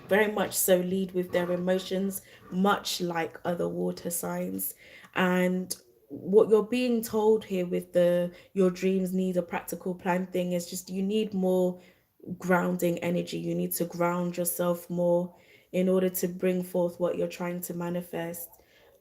very much so lead with their emotions, much like other water signs. And what you're being told here with the your dreams need a practical plan thing is just you need more grounding energy. You need to ground yourself more in order to bring forth what you're trying to manifest.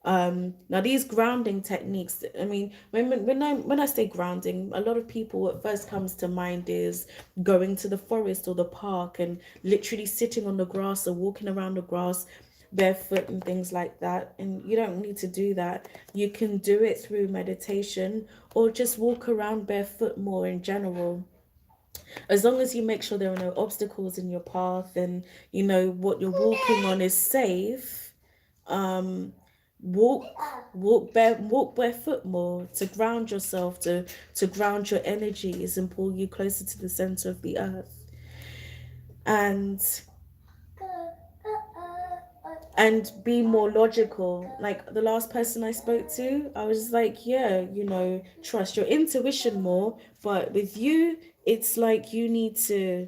Now these grounding techniques, I mean, when I say grounding, a lot of people, what first comes to mind is going to the forest or the park and literally sitting on the grass or walking around the grass barefoot and things like that. And you don't need to do that. You can do it through meditation or just walk around barefoot more in general, as long as you make sure there are no obstacles in your path and what you're walking on is safe. um walk walk barefoot more to ground yourself, to ground your energies and pull you closer to the center of the earth. And be more logical. Like the last person I spoke to, I was like, yeah, trust your intuition more, but with you it's like you need to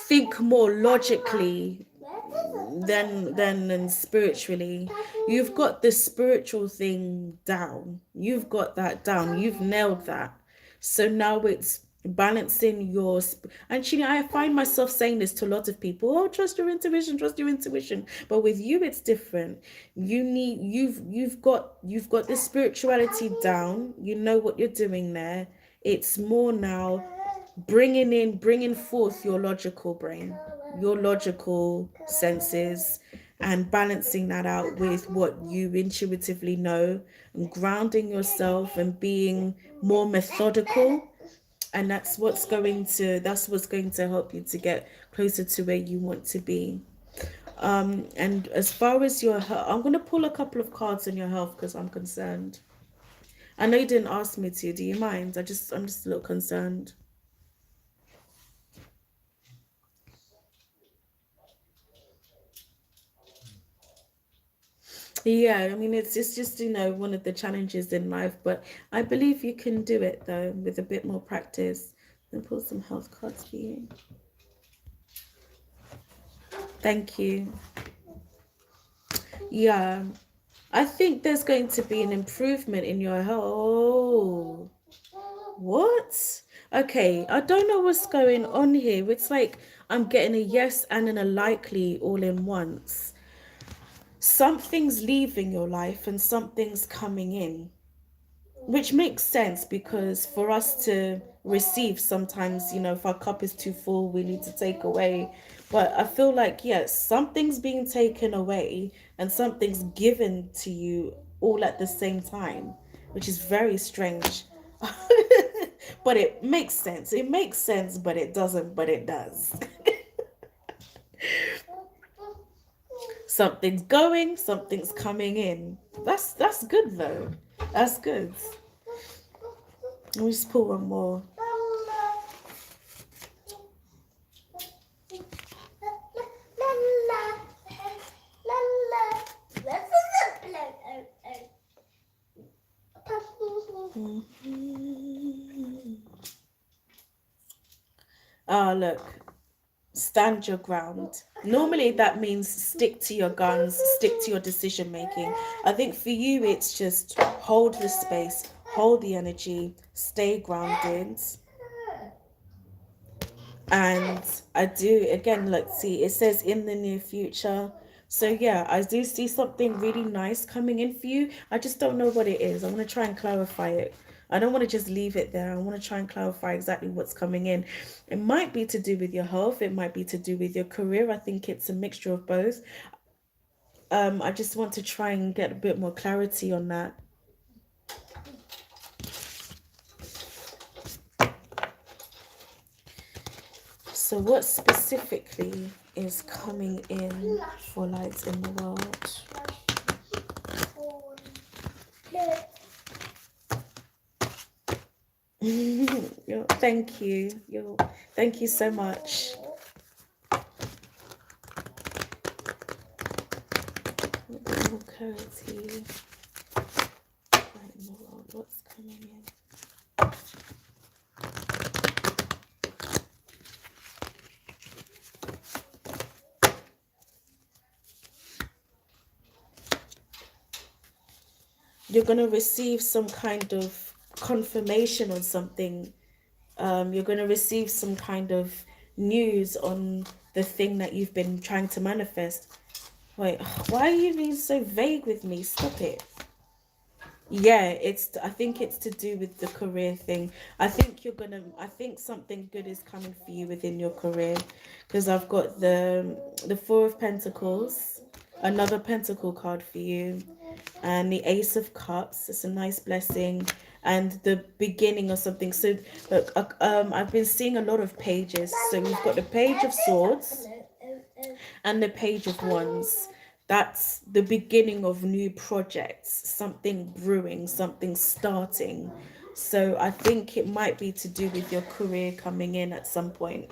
think more logically than spiritually. You've got the spiritual thing down. You've got that down. You've nailed that. So now it's balancing your and I find myself saying this to a lot of people. Oh, trust your intuition, trust your intuition. But with you it's different. You've got this spirituality down. You know what you're doing there. It's more now bringing forth your logical brain, your logical senses, and balancing that out with what you intuitively know, and grounding yourself and being more methodical. And that's what's going to help you to get closer to where you want to be. And as far as your health, I'm going to pull a couple of cards on your health because I'm concerned. I know you didn't ask me to. Do you mind? I'm just a little concerned. Yeah, I mean it's just one of the challenges in life, but I believe you can do it though with a bit more practice. And pull some health cards for you. Thank you. Yeah, I think there's going to be an improvement in your health. Oh, what? Okay, I don't know what's going on here. It's like I'm getting a yes and a likely all in once. Something's leaving your life and something's coming in, which makes sense because for us to receive, sometimes if our cup is too full we need to take away. But I feel like, yes, something's being taken away and something's given to you all at the same time, which is very strange. But it makes sense, but it doesn't, but it does. Something's going, something's coming in. That's good though. That's good. Let me just pull one more. Oh, look. Stand your ground. Normally that means stick to your guns, stick to your decision making. I think for you it's just hold the space, hold the energy, stay grounded. And I do, again, let's see, it says in the near future. So yeah, I do see something really nice coming in for you. I just don't know what it is. I want to try and clarify it. I don't want to just leave it there. I want to try and clarify exactly what's coming in. It might be to do with your health. It might be to do with your career. I think it's a mixture of both. I just want to try and get a bit more clarity on that. So what specifically is coming in for lights in the world? Thank you. Thank you so much. More clarity. Right in the world, what's coming in? You're going to receive some kind of confirmation on something. You're going to receive some kind of news on the thing that you've been trying to manifest. Wait, why are you being so vague with me? Stop it. Yeah, I think it's to do with the career thing. I think something good is coming for you within your career, because I've got the Four of Pentacles, another Pentacle card for you, and the Ace of Cups. It's a nice blessing and the beginning of something. So look, I've been seeing a lot of pages. So we've got the Page of Swords and the Page of Wands. That's the beginning of new projects, something brewing, something starting. So I think it might be to do with your career coming in at some point.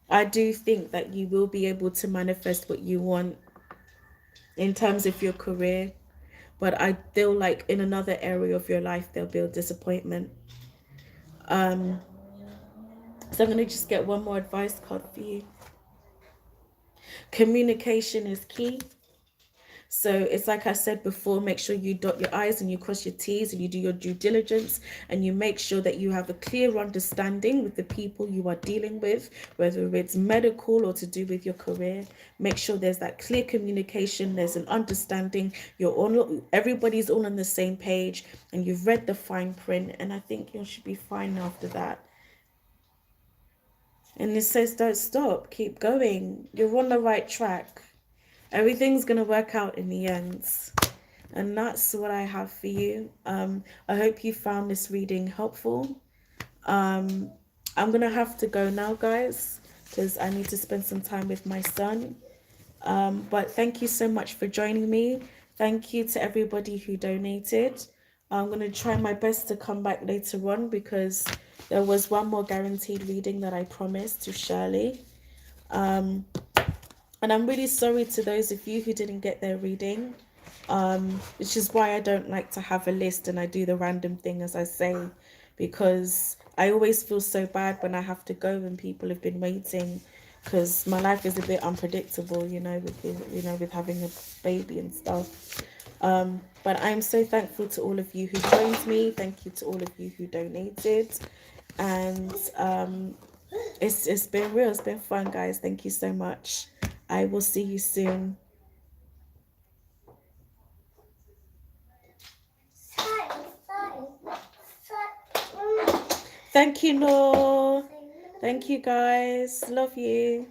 I do think that you will be able to manifest what you want in terms of your career, but I feel like in another area of your life there'll be a disappointment. So I'm going to just get one more advice card for you. Communication is key. So it's like I said before, make sure you dot your I's and you cross your T's and you do your due diligence, and you make sure that you have a clear understanding with the people you are dealing with, whether it's medical or to do with your career. Make sure there's that clear communication, there's an understanding, everybody's all on the same page, and you've read the fine print, and I think you should be fine after that. And it says don't stop, keep going. You're on the right track. Everything's going to work out in the end. And that's what I have for you. I hope you found this reading helpful. I'm going to have to go now, guys, because I need to spend some time with my son. But thank you so much for joining me. Thank you to everybody who donated. I'm going to try my best to come back later on, because there was one more guaranteed reading that I promised to Shirley. And I'm really sorry to those of you who didn't get their reading, which is why I don't like to have a list and I do the random thing, as I say, because I always feel so bad when I have to go and people have been waiting, because my life is a bit unpredictable, with having a baby and stuff. But I'm so thankful to all of you who joined me. Thank you to all of you who donated. And it's been real. It's been fun, guys. Thank you so much. I will see you soon. Thank you, Noor. Thank you, guys. Love you.